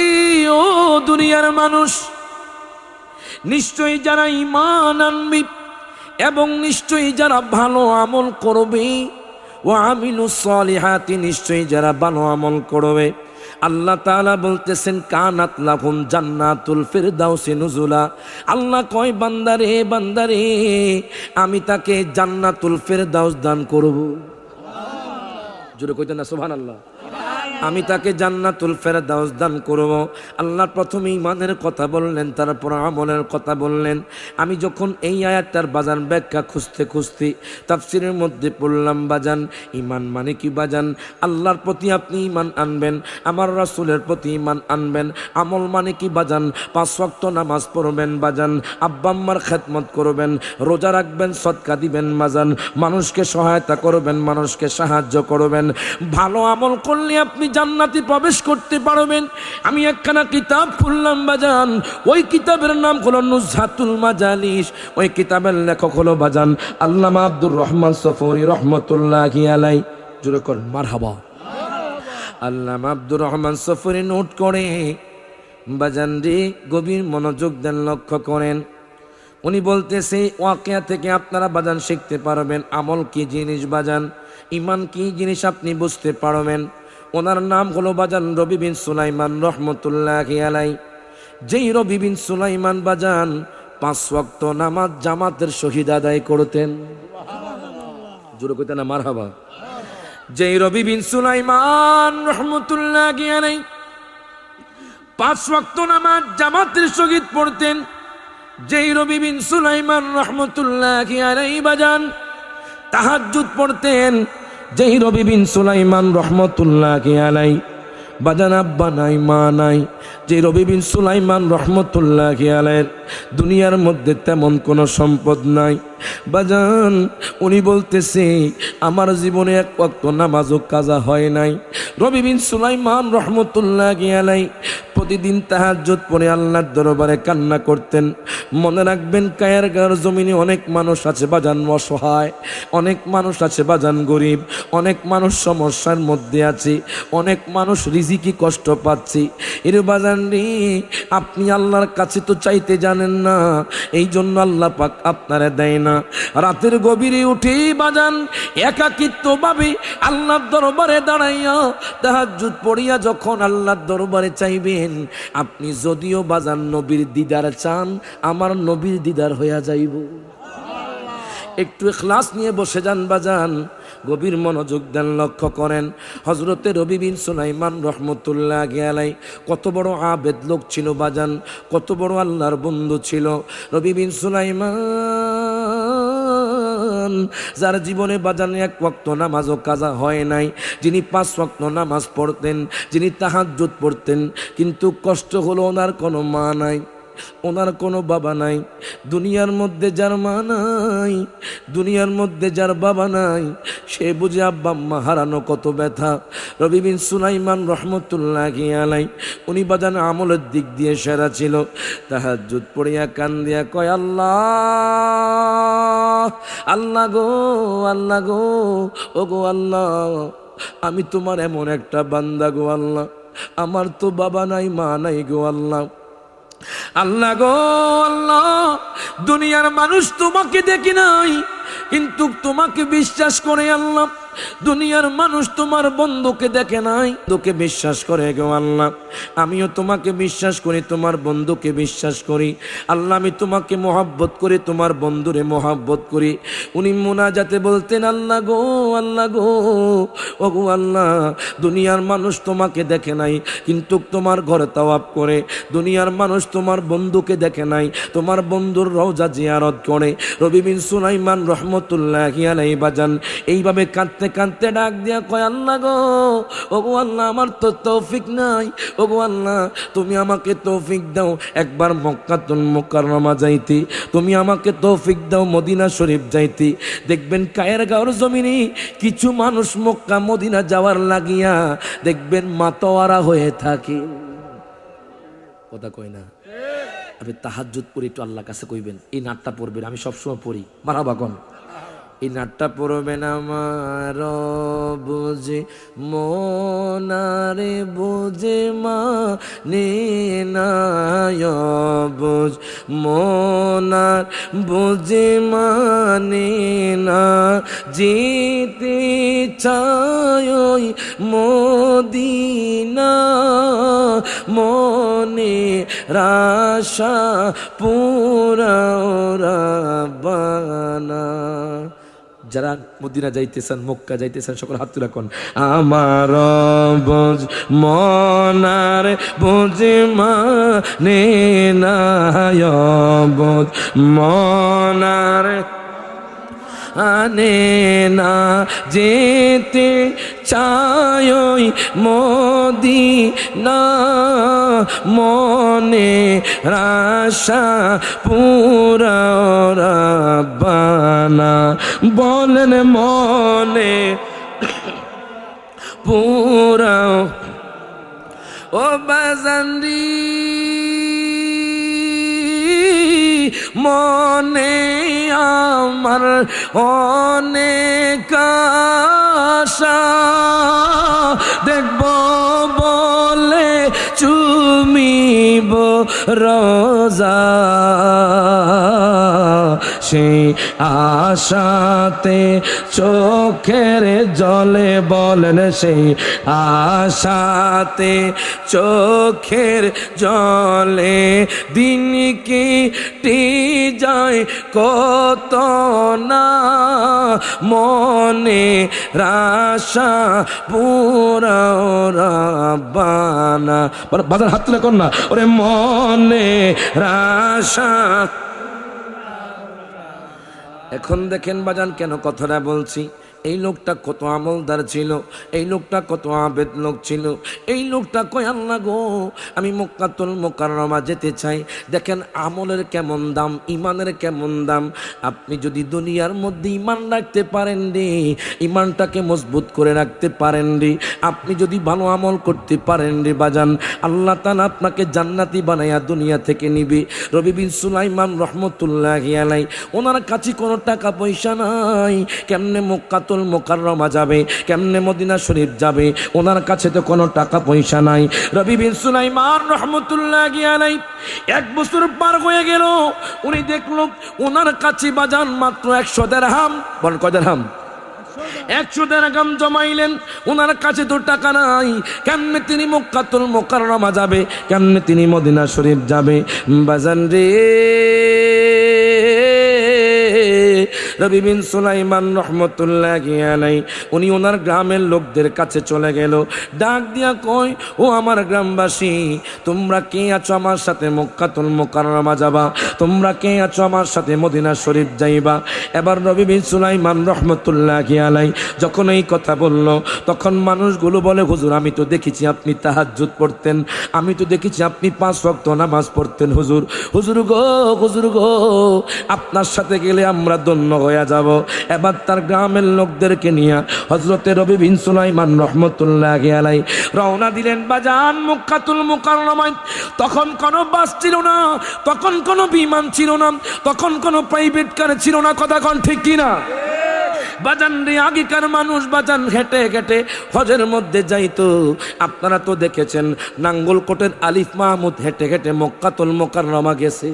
Speaker 1: ও দুনিয়ার মানুষ, নিশ্চয়ই যারা ঈমান আনবে এবং নিশ্চয়ই যারা ভালো আমল করবে, ওয়া আমিলুস সালিহাতি, নিশ্চয়ই যারা ভালো আমল করবে, আল্লাহ তাআলা বলতেছেন, কানাত লাহুম জান্নাতুল ফিরদাউসি নুজুলা। আল্লাহ কয়, বান্দারে বান্দারে, আমি তাকে জান্নাতুল ফিরদাউস দান করব। জোরে কইতেন না সুবহানাল্লাহ। আমি তাকে জান্নাতুল ফেরদাউস দান করব। আল্লাহ প্রথমে ঈমানের কথা বললেন, তারপর আমলের কথা বললেন। আমি যখন এই আয়াতটার বাজান ব্যাখ্যা খুঁজতে খুঁজতে তাফসীরের মধ্যে পড়লাম, বাজান ঈমান মানে কি বাজান? আল্লাহর প্রতি আপনি ঈমান আনবেন, আমার রাসূলের প্রতি ঈমান আনবেন। আমল মানে কি বাজান? 5 ওয়াক্ত নামাজ পড়বেন বাজান, আব্বা আম্মার খেদমত করবেন, রোজা রাখবেন, সদকা দিবেন বাজান, মানুষকে সহায়তা করবেন, মানুষকে সাহায্য করবেন। ভালো আমল করলে আপনি জান্নাতে প্রবেশ করতে পারবেন। আমি একখানা কিতাব খুললাম বাজান, ওই কিতাবের নাম হলো নুজহাতুল মাজালিস। ওই কিতাবের লেখক হলো বাজান আল্লামা আব্দুর রহমান সফুরি রহমতুল্লাহি আলাইহি। জোরে করেন মারহাবা। আল্লামা আব্দুর রহমান সফুরি নোট করে বাজান রে, গভীর মনোযোগ দেন, লক্ষ্য করেন। উনি বলতেছে, ওয়াকিয়া থেকে আপনারা বাজান শিখতে পারবেন আমল কি জিনিস বাজান, ঈমান কি জিনিস আপনি বুঝতে পারবেন। ওনার নাম হলো বাজান রবি বিন সুলাইমান রহমতুল্লাহি আলাইহি। যেই রবি বিন সুলাইমান বাজান 5 ওয়াক্ত নামাজ জামাতের সহিত আদায় করতেন। জোরে কইতেন না মারহাবা। যেই রবি বিন সুলাইমান রহমতুল্লাহি আলাইহি 5 ওয়াক্ত নামাজ জামাতের সহিত পড়তেন, যেই রবি বিন সুলাইমান রহমতুল্লাহি আলাইহি বাজান তাহাজ্জুদ পড়তেন, যেই রবি বিন সুলাইমান রহমতুল্লাহি আলাইহি বাজান আব্বা নাই মা নাই, যে রবি বিন সুলাইমান রহমতুল্লাহি আলাইহি দুনিয়ার মধ্যে তেমন কোনো সম্পদ নাই বাজান। উনি বলতেছে, আমার জীবনে 1 ওয়াক্ত নামাজও কাজা হয় নাই। রবি বিন সুলাইমান রহমতুল্লাহি আলাইহি প্রতিদিন তাহাজ্জুদ পড়ে আল্লাহর দরবারে কান্না করতেন। মনে রাখবেন কায়ারগাঁওর জমিনে অনেক মানুষ আছে বাজান অসহায়, অনেক মানুষ আছে বাজান গরিব, অনেক মানুষ সমস্যার মধ্যে আছে, অনেক মানুষ রিজিকি কষ্ট পাচ্ছে। এর বাজান রে, আপনি আল্লাহর কাছে তো চাইতে জানেন না, এই জন্য আল্লাহ পাক আপনারে দেয় না। রাতের গভীরে উঠে বাজান একাকিত্ব ভাবে আল্লাহর দরবারে দাঁড়াইয়া তাহাজ্জুদ পড়িয়া যখন আল্লাহর দরবারে চাইবেন, আপনি যদিও বাজান নবীর দিদার চান, আমার নবীর দিদার হইয়া যাইব। একটু ইখলাস নিয়ে বসে যান বাজান, গভীর মনোযোগ দেন, লক্ষ্য করেন। হযরতে রবি বিন সুলাইমান রহমতুল্লাহি আলাইহি কত বড় আবেদ লোক ছিল বাজান, কত বড় আল্লাহর বন্ধু ছিল রবি বিন সুলাইমান, যার জীবনে বাজান এক ওয়াক্ত নামাজও কাজা হয় নাই, যিনি 5 ওয়াক্ত নামাজ পড়তেন, যিনি তাহাজ্জুদ পড়তেন। কিন্তু কষ্ট হলো ওনার কোনো মা নাই, ওনার কোনো বাবা নাই। দুনিয়ার মধ্যে যার মা নাই, দুনিয়ার মধ্যে যার বাবা নাই, সে বুঝে আব্বা আম্মা হারানো কত ব্যথা। রবি বিন সুলাইমান রহমতুল্লাহি আলাইহি উনি বাজান আমলের দিক দিয়ে সেরা ছিল। তাহাজ্জুদ পড়িয়া কান দিয়া কয়, আল্লাহ আল্লাহ গো, আল্লাহ গো, ও গো আল্লাহ, আমি তোমার এমন একটা বান্দা গো আল্লাহ, আমার তো বাবা নাই মা নাই গো আল্লাহ। আল্লাহ গো আল্লাহ, দুনিয়ার মানুষ তোমাকে দেখি নাই, কিন্তু তোমাকে বিশ্বাস করে আল্লাহ। দুনিয়ার মানুষ তোমার বন্ধুকে দেখে নাই, তোকে বিশ্বাস করে গো আল্লাহ। আমিও তোমাকে বিশ্বাস করি, তোমার বন্ধুকে বিশ্বাস করি আল্লাহ। আমি তোমাকে মহব্বত করি, তোমার বন্ধুরে মহব্বত করি। উনি মুনাজাতে বলতেন, আল্লাহ গো, আল্লাহ গো, ও গো আল্লাহ, দুনিয়ার মানুষ তোমাকে দেখে নাই, কিন্তু তোমার ঘরে তাওয়াফ করে। দুনিয়ার মানুষ তোমার বন্ধুকে দেখে নাই, তোমার বন্ধুর রওজা জিয়ারত করে। রবি বিন সুলাইমান রহমতুল্লাহি আলাইহি বাজান এইভাবে কাঁদতে কাঁদতে ডাক দিয়া কয়, আল্লাহ গো, ও গো আল্লাহ, আমার তো তৌফিক নাই, ও গো আল্লাহ, তুমি আমাকে তৌফিক দাও একবার মক্কাতুল মুকাররমা যাইতে, তুমি আমাকে তৌফিক দাও মদিনা শরীফ যাইতে। দেখবেন কায়েরগাঁওর জমিনে কিছু মানুষ মক্কা মদিনা যাওয়ার লাগিয়া দেখবেন মাতোয়ারা হয়ে থাকে। কথা কয় না? আপনি তাহাজ্জুদ পড়ি একটু আল্লাহর কাছে কইবেন, এই নাটটা পড়বেন, আমি সবসময় পড়ি, মারহাবা কোন এই নাটটা পড়বেন। আমার বুঝে মনারে বুঝে মানে না, বুঝ মনার বুঝে মানে না, যেতে চাই মদিনা, মনে রাশা পুরাও রাব্বানা। যারা মদিনা যাইতেছেন, মক্কা যাইতেছেন, সকল হাত তুলে কোন, আমার বুঝ মনার বুঝ মানে না, বুঝ মনার আনে না, যেতে চাই মদিনা, মনে রাশা পুরাও রাব্বানা। বলেন মনে পুরাও ও বাজানরি, মনে আমার অনেক আশা, দেখব বলে চুমিব রোজা, সেই আশাতে চোখের জলে, বলেন সেই আশাতে চোখের জলে, দিন কেটে যায় কত না, মনে রাশা পুরাও রাব্বানা। বাজার হাত তুলে কর না, ওরে মনে রাশা। এখন দেখেন বাজান কেন কথাটা বলছি, এই লোকটা কত আমলদার ছিল, এই লোকটা কত আবেদ লোক ছিল। এই লোকটা কয় আল্লাহ গো, আমি মক্কাতুল মুকাররমা যেতে চাই। দেখেন আমলের কেমন দাম, ইমানের কেমন দাম। আপনি যদি দুনিয়ার মধ্যে ইমান রাখতে পারেন রে, ইমানটাকে মজবুত করে রাখতে পারেন রে, আপনি যদি ভালো আমল করতে পারেন রে বাজান, আল্লাহ তাআলা আপনাকে জান্নাতি বানায়া দুনিয়া থেকে নিবে। রবি বিন সুলাইমান রহমতুল্লাহি আলাইহি, ওনার কাছে কোনো টাকা পয়সা নাই, কেমনে মক্কাতুল মুকাররমা যাবে, কেমনে মদিনা শরীফ যাবে, ওনার কাছে তো কোনো টাকা পয়সা নাই। রবি বিন সুলাইমান রহমতুল্লাহি আলাইহি 1 বছর পার হয়ে গেল, উনি দেখলো ওনার কাছে বাজান মাত্র 100 দিরহাম। বল কয় দিরহাম? 100 দিরহাম জমাইলেন। ওনার কাছে তো টাকা নাই, কেমনে তিনি মক্কাতুল মুকাররমা যাবে, কেমনে তিনি মদিনা শরীফ যাবে। বাজান রে, রবি বিন সুলাইমান রহমতুল্লাহি আলাইহি উনি ওনার গ্রামের লোকদের কাছে চলে গেল, ডাক দিয়া কয়, ও আমার গ্রামবাসী, তোমরা কে আছো আমার সাথে মক্কাতুল মুকাররমা যাবা? তোমরা কে আছো আমার সাথে মদিনা শরীফ যাইবা? এবার রবি বিন সুলাইমান রহমতুল্লাহি আলাইহি যখন এই কথা বলল, তখন মানুষগুলো বলে, হুজুর আমি তো দেখেছি আপনি তাহাজ্জুদ পড়তেন, আমি তো দেখেছি আপনি 5 ওয়াক্ত নামাজ পড়তেন হুজুর। হুজুর গো, হুজুর গো, আপনার সাথে গেলে আমরা ধন্য হয়ে যাব। এবার তার গ্রামের লোকদেরকে নিয়ে হযরতে রবি বিন সুলাইমান রহমতুল্লাহি আলাইহি রওনা দিলেন বাজান মক্কাতুল মুকাররমায়। তখন কোনো বাস ছিল না, তখন কোনো বিমান ছিল না, তখন কোনো প্রাইভেট কার ছিল না। কথা কোন ঠিক কিনা? বাজান রে, আগেকার মানুষ বাজান হেঁটে হেঁটে হজের মধ্যে যাইতো। আপনারা তো দেখেছেন নাঙ্গলকোটের আলিফ মাহমুদ হেঁটে হেঁটে মক্কাতুল মুকাররমা গেছে।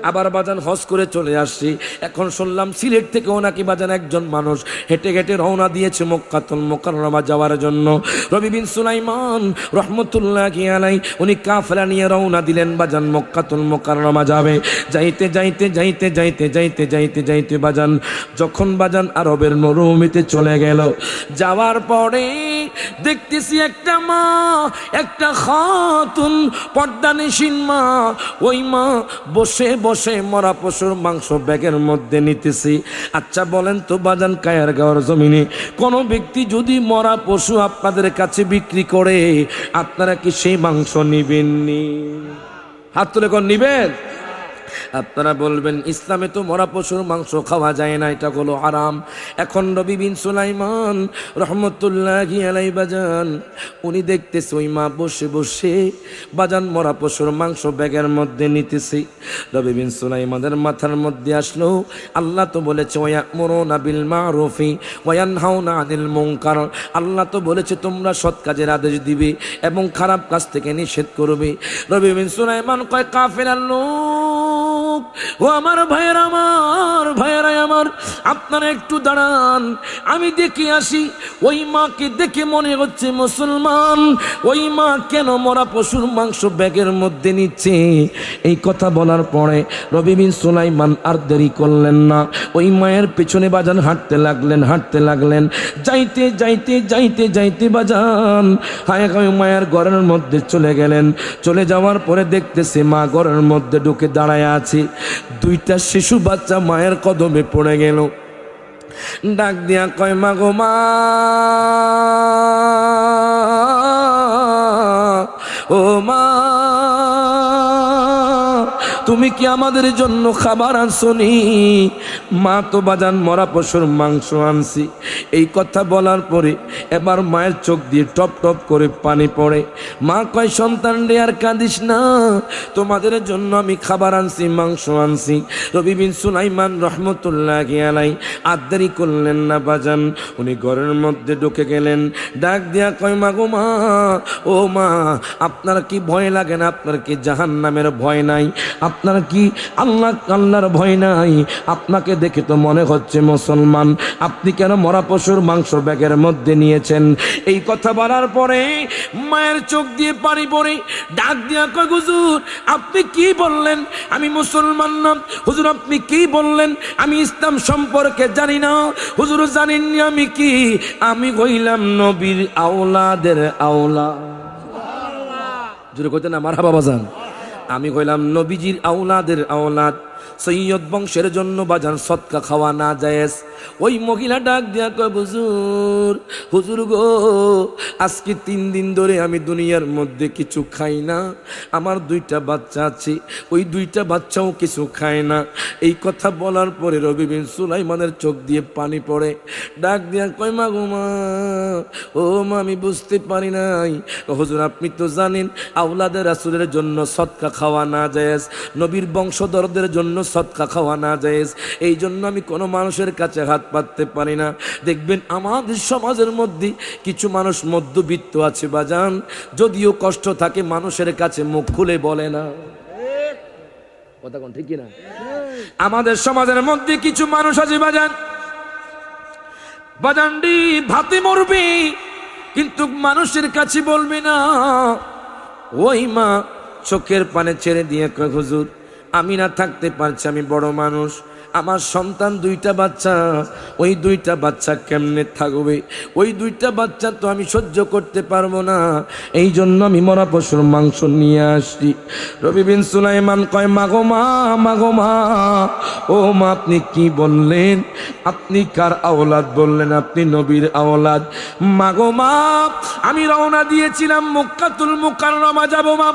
Speaker 1: আবার বাজান হজ করে চলে আসছি। এখন শুনলাম সিলেট থেকেও নাকি বাজান একজন মানুষ হেঁটে হেঁটে রওনা দিয়েছে মক্কাতুল মুকাররমা যাওয়ার জন্য। রবি বিন সুলাইমান রহমতুল্লাহি আলাইহি উনি কাফেলা নিয়ে রওনা দিলেন বাজান মক্কাতুল মুকাররমা যাবে। যাইতে যাইতে যাইতে যাইতে যাইতে যাইতে যাইতে বাজান যখন বাজান আরবের মরুভূমিতে চলে গেল, যাওয়ার পরে দেখতেছি একটা মা, একটা খাতুন, পর্দানিসীন মা, ওই মা বসে বসে মরা পশুর মাংস ব্যাগের মধ্যে নিতেছি। আচ্ছা বলেন তো বাজান, কায়ার গাওয়ার জমিনে কোন ব্যক্তি যদি মরা পশু আপনাদের কাছে বিক্রি করে, আপনারা কি সেই মাংস নিবেননি? হাত তুলে কোন নিবেন? আপনারা বলবেন ইসলামে তো মরা পশুর মাংস খাওয়া যায় না, এটা হলো হারাম। এখন রবি বিন সুলাইমান রহমতুল্লাহি আলাইহি বাজান উনি দেখতেছে ওই মা বসে বসে বাজান মরা পশুর মাংস ব্যাগের মধ্যে নিতেছে। রবি বিন সুলাইমানের মাথার মধ্যে আসলো, আল্লাহ তো বলেছে ওয়ায়ামুরুনা বিল মারুফি ওয়া ইয়ানহাউনা আনিল মুনকার, আল্লাহ তো বলেছে তোমরা সৎ কাজের আদেশ দিবে এবং খারাপ কাজ থেকে নিষেধ করবে। রবি বিন সুলাইমান কয়, কাফেলার লোক, ও আমার ভাইয়েরা, আমার ভাইয়েরা আমার, আপনারা একটু দাঁড়ান, আমি দেখে আসি। ওই মাকে দেখে মনে হচ্ছে মুসলমান, ওই মা কেন মরা পশুর মাংস ব্যাগের মধ্যে নিচ্ছে? এই কথা বলার পরে রবি বিন সুলাইমান আর দেরি করলেন না, ওই মায়ের পেছনে বাজান হাঁটতে লাগলেন, হাঁটতে লাগলেন। যাইতে যাইতে যাইতে যাইতে বাজান হায় হায় মায়ের ঘরের মধ্যে চলে গেলেন। চলে যাওয়ার পরে দেখতেছে মা ঘরের মধ্যে ঢুকে দাঁড়ায় আছে। 2টা শিশু বাচ্চা মায়ের কদমে পড়ে গেল। ডাক দিয়া কয়, মা গো মা, ও মা, তুমি কি আমাদের জন্য খাবার আনছনি? মা তো বাজান মরা পশুর মাংস আনছি। এই কথা বলার পরে এবার মায়ের চোখ দিয়ে টপ টপ করে পানি পড়ে। মা কয়, সন্তান রে আর কাঁদিস না, তোমাদের জন্য আমি খাবার আনছি, মাংস আনছি। রবি বিন সুলাইমান রহমতুল্লাহি আলাইহি আর দেরি করলেন না বাজান, উনি ঘরের মধ্যে ঢুকে গেলেন। ডাক দিয়া কয়, মা গো মা, ও মা, আপনার কি ভয় লাগে না? আপনার কি জাহান্নামের ভয় নাই? আপনার কি আল্লাহর ভয় নাই? আপনাকে দেখে তো মনে হচ্ছে মুসলমান, আপনি কেন মরা পশুর মাংস ব্যাগের মধ্যে নিয়েছেন? এই কথা বলার পরে মায়ের চোখ দিয়ে পানি পড়ে। ডাক দিয়া কয়, হুজুর আপনি কি বললেন? আমি মুসলমান না। হুজুর আপনি কি বললেন? আমি ইসলাম সম্পর্কে জানি না। হুজুর জানেননি আমি কি? আমি হইলাম নবীর আওলাদের আওলাদ। জোরে কইতেন না মারহাবা বাজান। আমি কইলাম নবীজির আওলাদের আওলাদ। সৈয়দ বংশের জন্য বাজান সদকা খাওয়া না জায়েজ। ওই মহিলা ডাক দিয়া কয়, হুজুর, হুজুর গো, আজকে 3 দিন ধরে আমি দুনিয়ার মধ্যে কিছু খাই না, আমার 2টা বাচ্চা আছে, ওই 2টা বাচ্চাও কিছু খায় না। এই কথা বলার পরে রবি বিন সুলাইমানের চোখ দিয়ে পানি পড়ে। ডাক দিয়া কয়, মা গো মা, ও মা, আমি বুঝতে পারি নাই। হুজুর, আপনি তো জানেন আওলাদের রাসূলের জন্য সদকা খাওয়া না জায়েজ, নবীর বংশধরদের জন্য সদকা খাওয়া না জায়েজ, এই জন্য আমি কোনো মানুষের কাছে হাত পাততে পারি না। দেখবেন আমাদের সমাজের মধ্যে কিছু মানুষ মধ্যবিত্ত আছে বাজান, যদিও কষ্ট থাকে মানুষের কাছে মুখ খুলে বলে না। কথা কোন ঠিক কিনা? আমাদের সমাজের মধ্যে কিছু মানুষ আছে বাজান, বাজানডি ভাতে মরবে কিন্তু মানুষের কাছে বলবে না। ওই মা চোখের পানে ছেড়ে দিয়ে কয়, হুজুর, আমি না থাকতে পারছি, আমি বড় মানুষ, আমার সন্তান 2টা বাচ্চা, ওই 2টা বাচ্চা কেমনে থাকবে? ওই 2টা বাচ্চা তো আমি সহ্য করতে পারবো না, এই জন্য আমি মরা পশুর মাংস নিয়ে আসছি। রবি বিন সুলাইমান কয়, মাগো মা, মাগো মা, ও মা, আপনি কি বললেন? আপনি কার আওলাদ বললেন? আপনি নবীর আওলাদ। মাগো মা, আমি রওনা দিয়েছিলাম মক্কাতুল মুকাররমা যাব মা,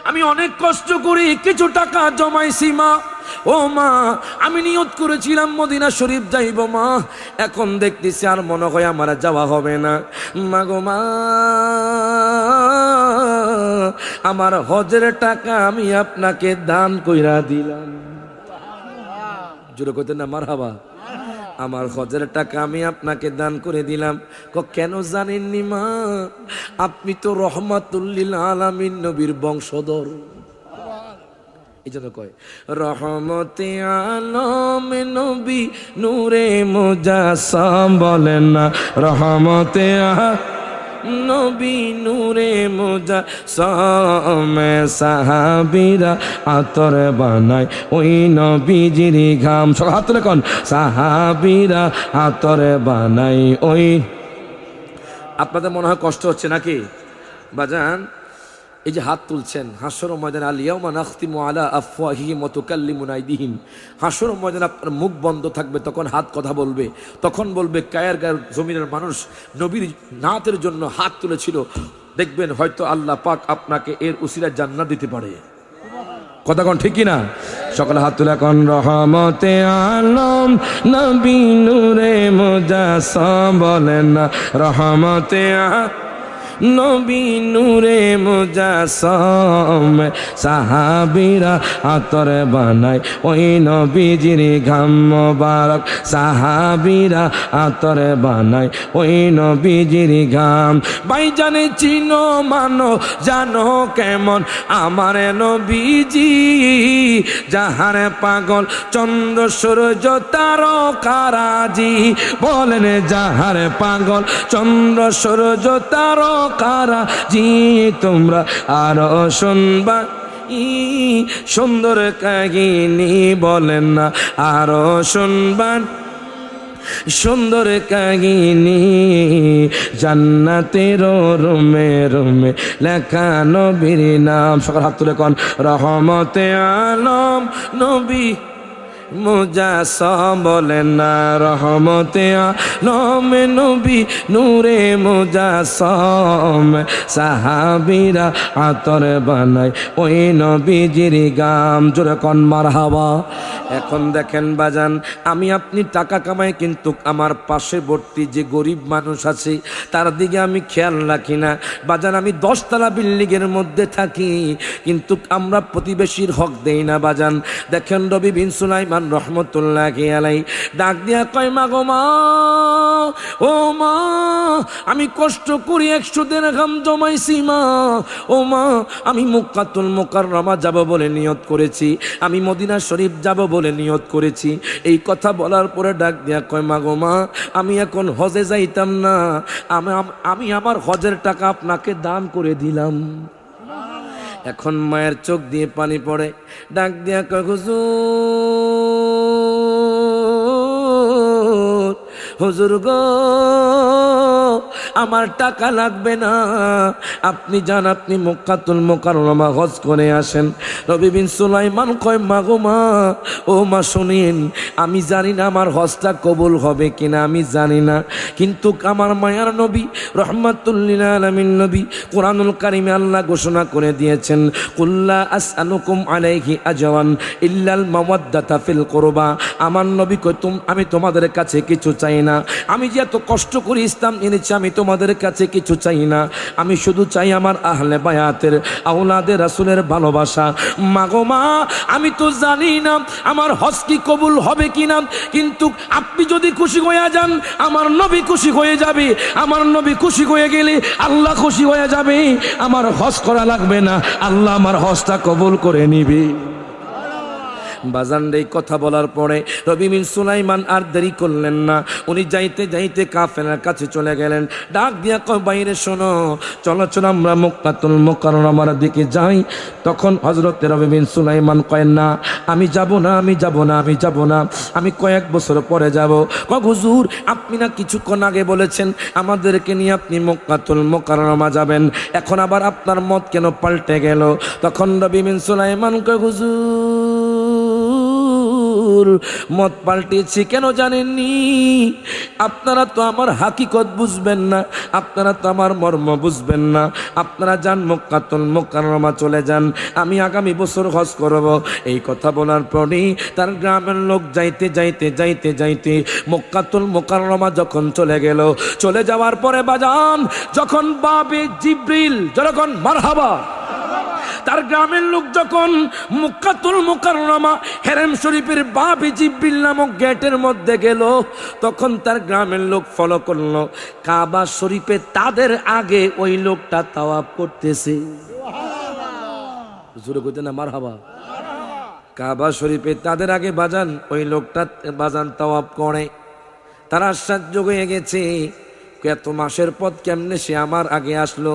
Speaker 1: আমি অনেক কষ্ট করে কিছু টাকা জমাইছি মা। ও মা, আমি নিয়ত করেছিলাম মদিনা শরীফ যাইব মা, এখন দেখতেছি আর মনে হয় আমার যাওয়া হবে না। মাগো মা, আমার হজের টাকা আমি আপনাকে দান কইরা দিলাম। জোরে কইতেন না মারহাবা? আমার হজের টাকা আমি আপনাকে দান করে দিলাম। কেন জানেননি মা? আপনি তো রহমাতুল লিল আলামিন নবীর বংশধর। এই জন্য কয়, রহমতে আলম নবী নূরে মুজাসসাম, বলেন না রহমতে নবী নূরে মুজাসসাম, সাহাবীরা আতর বানায় ওই নবীজির ঘাম। সব হাত তুলে কোন, সাহাবীরা আতর বানায় ওই। আপনাদের মনে হয় কষ্ট হচ্ছে নাকি বাজান? এই যে হাত তুলছেন, হাসর ময়দান, আল ইয়াউমা নাখতিমু আলা আফওয়াহিহিম ওয়া তুকাল্লিমুনা আইদিহিম, হাসর ময়দান আপনার মুখ বন্ধ থাকবে, তখন হাত কথা বলবে, তখন বলবে কায়ের গায়ের জমিনের মানুষ নবীর নাতের জন্য হাত তুলেছিল, দেখবেন হয়তো আল্লাহ পাক আপনাকে এর উসিলায় জান্নাত দিতে পারে। কথা কোন ঠিক কিনা? সকলে হাত তুলে কোন, রহমতে আলম নবী নূরে মুজাসসাম, বলেন না রহমতে নবী নূরে মুজাসসাম, সাহাবীরা আতর বানায় ওই নবীজির ঘাম মোবারক, সাহাবীরা আতর বানায় ওই নবীজির ঘাম। ভাইজানে চিনো মানো জানো কেমন আমার নবীজি, যাহার পাগল চন্দ্র সূর্য তারকারাজি, বলেন যাহার পাগল চন্দ্র সূর্য তারকারাজি, তোমরা আরো শুনবা সুন্দর কাহিনী, বলেন না আরো শুনবান সুন্দর কাহিনী, জান্নাতের রুমে রুমে লেখা নবীর নাম। সকল হাত তুলে কোন, রহমতে আলম নবী মুজাসসাম, বলেন না রহমতে আলম নবী নূরে মুজাসসাম, সাহাবীরা আতর বানায় ওই নবীজির গাম। জোরে কোন মারহাবা। এখন দেখেন বাজান, আমি আপনি টাকা কামাই কিন্তু আমার পাশেবর্তী যে গরিব মানুষ আছে তার দিকে আমি খেয়াল রাখি না বাজান। আমি 10 তলা বিল্ডিংয়ের মধ্যে থাকি কিন্তু আমরা প্রতিবেশীর হক দেই না বাজান। দেখেন রবি বিন সুলাইমান রহমতুল্লাহি আলাইহি ডাক দিয়া কয়, মা গো মা, ও মা, আমি কষ্ট করি 100 দিরহাম জমাইছি মা। ও মা, আমি মক্কাতুল মুকাররমা যাব বলে নিয়ত করেছি, আমি মদিনা শরীফ যাব বলে নিয়ত করেছি। এই কথা বলার পরে ডাক দিয়া কয়, মা গো মা, আমি এখন হজে যাইতাম না, আমি আমার হজের টাকা আপনাকে দান করে দিলাম। এখন মায়ের চোখ দিয়ে পানি পড়ে, ডাক দিয়া কয়, হুজুর, হুজুর গো, আমার টাকা লাগবে না, আপনি যান, আপনি মক্কাতুল মুকাররমা হজ করে আসেন। নবী বিন সুলাইমান কয়, মা গো মা, ও মা শুনেন, আমি জানি না আমার হজটা কবুল হবে কিনা, আমি জানি না, কিন্তু আমার মায়ার নবী রহমাতুল লিল আলামিন নবী কোরআনুল কারীমে আল্লাহ ঘোষণা করে দিয়েছেন, কুল্লা আসআলুকুম আলাইহি আজরান ইল্লাল মাওয়াদ্দাতা ফিল কুরবা। আমার নবী কয়, আমি তোমাদের কাছে কিছু চাই না, আমি যে এত কষ্ট করে ইসলাম এনেছি, আমি তোমাদের কাছে কিছু চাই না, আমি শুধু চাই আমার আহলে বায়াতের আওলাদে রাসূলের ভালোবাসা। মা গো মা, আমি তো জানি না আমার হজ কি কবুল হবে কিনা, কিন্তু আপনি যদি খুশি হয়ে যান, আমার নবী খুশি হয়ে যাবে, আমার নবী খুশি হয়ে গেলে আল্লাহ খুশি হয়ে যাবে, আমার হজ করা লাগবে না, আল্লাহ আমার হজটা কবুল করে নিবে। বাজান এই কথা বলার পরে নবী বিন সুলাইমান আর দেরি করলেন না, উনি যাইতে যাইতে কাফেলার কাছে চলে গেলেন, ডাক দিয়া কয়, বাইরে শোনো, চলো চলো আমরা মক্কাতুল মুকাররমার দিকে যাই। তখন হযরত নবী বিন সুলাইমান কয়, না আমি যাব না, আমি যাব না, আমি যাব না, আমি কয়েক বছর পরে যাব। কয়, হুজুর আপনি না কিছুক্ষণ আগে বলেছেন আমাদেরকে নিয়ে আপনি মক্কাতুল মুকাররমা যাবেন, এখন আবার আপনার মত কেন পাল্টে গেল? তখন নবী বিন সুলাইমান কয়, হুজুর মত পাল্টেছি কেন জানেননি? আপনারা তো আমার হাকিকত বুঝবেন না, আপনারা তো আমার মর্ম বুঝবেন না, আপনারা যান মক্কাতুল মুকাররমা চলে যান, আমি আগামী বছর হজ করব। এই কথা বলার পরেই তার গ্রামের লোক যাইতে যাইতে যাইতে যাইতে মক্কাতুল মুকাররমা যখন চলে গেল, চলে যাওয়ার পরে বাজান যখন বাবে জিব্রিল যখন মারহাবা, তার গ্রামের লোক যখন মক্কাতুল মুকাররমা হেরেম শরীফের বাবে জিব্রিল নামক গেটের মধ্যে গেল, তখন তার গ্রামের লোক ফলো করলো, কাবা শরীফে তাদের আগে ওই লোকটা তাওয়াফ করতেছে। জোরে কইতে না মারহাবা। কাবা শরীফে তাদের আগে বাজান ওই লোকটা বাজান তাওয়াফ করে। তারা আশ্চর্য হয়ে গেছে, এত মাসের পথ কেমনে সে আমার আগে আসলো?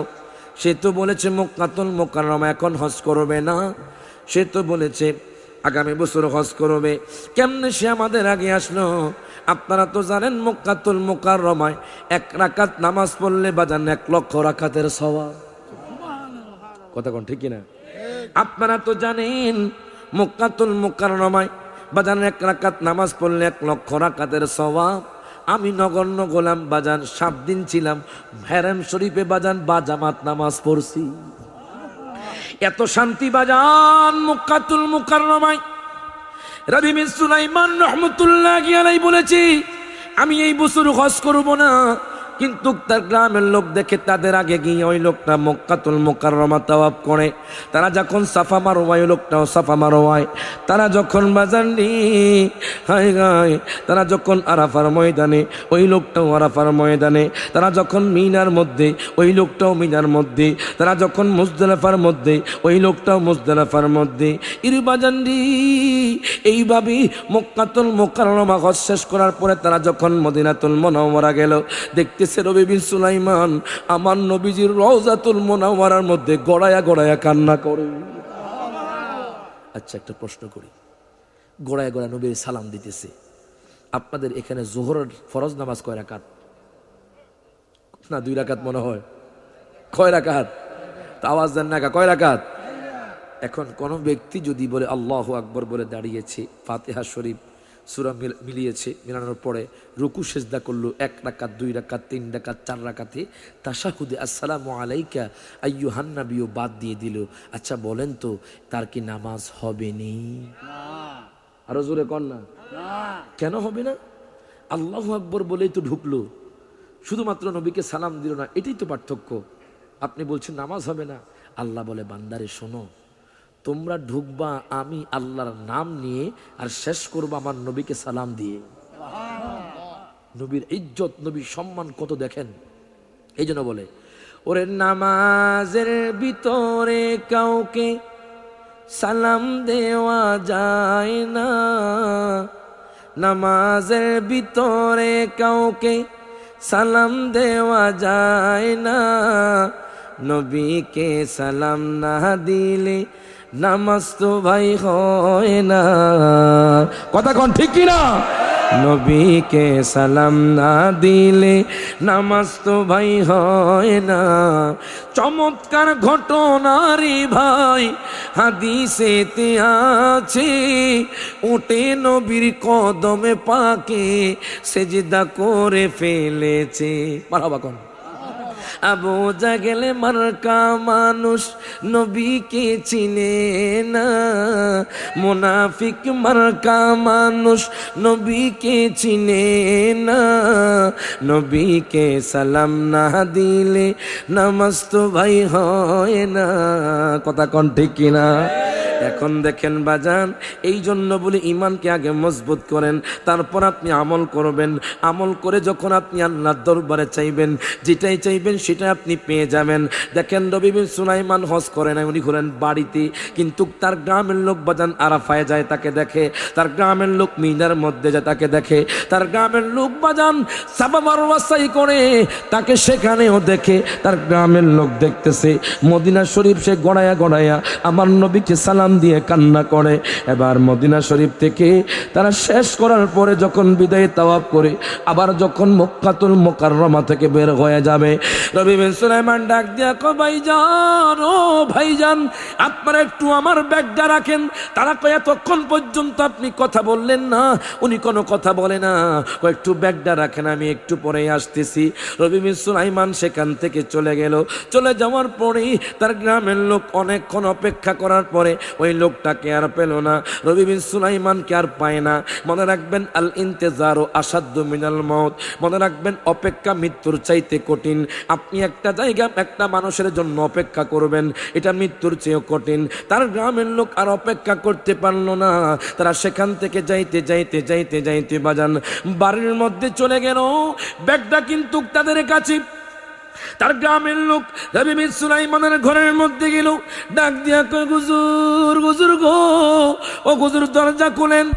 Speaker 1: সে তো বলেছে মক্কাতুল মুকাররমা এখন হজ করবে না, সে তো বলেছে আগামী বছর হজ করবে, কেমনে সে আমাদের আগে আসলো? আপনারা তো জানেন মক্কাতুল মুকাররমায় 1 রাকাত নামাজ পড়লে বাজান 1 লক্ষ রাকাতের সওয়াব। কথা কোন ঠিক কিনা? আপনারা তো জানেন মক্কাতুল মুকাররমায় বাজান 1 রাকাত নামাজ পড়লে 1 লক্ষ রাকাতের সওয়াব। আমি নগণ্য গোলাম বাজান 7 দিন ছিলাম হেরেম শরীফে বাজান বাজামাত নামাজ পড়ছি। এত শান্তি বাজান মক্কাতুল মুকাররমায়। নবী বিন সুলাইমান রাহমাতুল্লাহি আলাইহি বলেছি, আমি এই বছর হজ করব না, কিন্তু তার গ্রামের লোক দেখে তাদের আগে গিয়ে ওই লোকটা মক্কাতুল মুকাররমা তাওয়াফ করে। তারা যখন সাফা মারওয়ায়, ওই লোকটাও সাফা মারওয়ায়, তারা যখন বাজাননি হায় গায়, তারা যখন আরাফার ময়দানে, ওই লোকটাও আরাফার ময়দানে, তারা যখন মিনার মধ্যে, ওই লোকটাও মিনার মধ্যে, তারা যখন মুজদালিফার মধ্যে, ওই লোকটাও মুজদালিফার মধ্যে। ইর বাজানরি এইভাবে মক্কাতুল মুকাররমা হজ শেষ করার পরে তারা যখন মদিনাতুল মুনাওয়ারা গেল, দেখতে নবী বিন সুলাইমান আমার নবীজির রওজাতুল মুনাওয়ারার মধ্যে গড়ায়া গড়ায়া কান্না করে। আচ্ছা একটা প্রশ্ন করি, গড়ায়া গড়ায়া নবীর সালাম দিতেছে, আপনাদের এখানে যোহরের ফরজ নামাজ কয় রাকাত? না 2 রাকাত মনে হয়। কয় রাকাত? তা আওয়াজ দেন না, কয় রাকাত? এখন কোন ব্যক্তি যদি বলে আল্লাহু আকবার বলে দাঁড়িয়েছে, ফাতিহা শরীফ সূরা মিলিয়েছে, মিলানোর পরে রুকু সেজদা করলো 1 রাকাত 2 রাকাত 3 রাকাত 4 রাকাতে, তাশাহুদে আসসালামু আলাইকা আইয়ুহান নাবিয়্যু বাদ দিয়ে দিল, আচ্ছা বলেন তো তার কি নামাজ হবে নি? আরো জোরে কর না। কেন হবে না? আল্লাহু আকবার বলেই তো ঢুকলো, শুধুমাত্র নবীকে সালাম দিল না, এটাই তো পার্থক্য। আপনি বলছেন নামাজ হবে না, আল্লাহ বলে বান্দারে শোনো, তোমরা ঢুকবা আমি আল্লাহর নাম নিয়ে, আর শেষ করবা আমার নবীকে সালাম দিয়ে। নবীর ইজ্জত, নবীর সম্মান কত দেখেন। এই জন্য বলে, ওরে নামাজের ভিতরে কাউকে সালাম দেওয়া যায় না, নামাজের ভিতরে কাউকে সালাম দেওয়া যায় না, নবীকে সালাম না দিলে নামাজ তো ভাই হয় না। কথা কোন ঠিক কিনা? নবীকে সালাম না দিলে নামাজ তো ভাই হয় না। চমৎকার ঘটনারি ভাই হাদিসেতে আছে, উঠে নবীর কদমে পাকে সেজদা করে ফেলেছে। মারহাবা কোন আবু জাহেল মার্কা মানুষ নবীকে চিনে না, মুনাফিক মার্কা মানুষ নবীকে চিনে না। নবীকে সালাম না দিলে নামাজ তো ভাই হয় না। কথা কোন ঠিক কিনা? এখন দেখেন বাজান, এই জন্য বলি ইমানকে আগে মজবুত করেন, তারপর আপনি আমল করবেন। আমল করে যখন আপনি আল্লাহর দরবারে চাইবেন, যেটাই চাইবেন সেটা আপনি পেয়ে যাবেন। দেখেন নবী বিন সুলাইমান হজ করে না, উনি ঘুরেন বাড়িতে, কিন্তু তার গ্রামের লোক বাজান আরাফায় যায় তাকে দেখে, তার গ্রামের লোক মিনার মধ্যে যায় তাকে দেখে, তার গ্রামের লোক বাজান সাফা মারওয়া সাই করে তাকে সেখানেও দেখে। তার গ্রামের লোক দেখতেছে, মদিনা শরীফ সে গড়ায়া গড়ায়া আমার নবীকে সালাম দিয়ে কান্না করে। এবার মদিনা শরীফ থেকে তারা শেষ করার পরে যখন বিদায় তাওয়াফ করে আবার যখন মক্কাতুল মুকাররমা থেকে বের হয়ে যাবে, নবী বিন সুলাইমান ডাক দিয়া কয় ভাইজান, ও ভাইজান, আপনারা একটু আমার ব্যাগটা রাখেন। তারা কয় এতক্ষণ পর্যন্ত আপনি কথা বললেন না। উনি কোনো কথা বলে না, কয় একটু ব্যাগটা রাখেন, আমি একটু পরেই আসতেছি। নবী বিন সুলাইমান সেখান থেকে চলে গেল। চলে যাওয়ার পরেই তার গ্রামের লোক অনেকক্ষণ অপেক্ষা করার পরে ওই লোকটাকে আর পেল না, নবী বিন সুলাইমানকে আর পায় না। মনে রাখবেন আল ইন্তেজারু আসাদ্দু মিনাল মউত, মনে রাখবেন অপেক্ষা মৃত্যুর চাইতে কঠিন। আপনি একটা জায়গা একটা মানুষের জন্য অপেক্ষা করবেন, এটা মৃত্যুর চেয়েও কঠিন। তার গ্রামের লোক আর অপেক্ষা করতে পারলো না, তারা সেখান থেকে যাইতে যাইতে যাইতে যাইতে বাজান বাড়ির মধ্যে চলে গেল। ব্যাগটা কিন্তু তাদের কাছে। তার গ্রামের লোক নবী বিন সুলাইমানের ঘরের মধ্যে গেল, ডাক দিয়া কয় হুজুর, হুজুর গো, ও হুজুর দরজা খুলেন।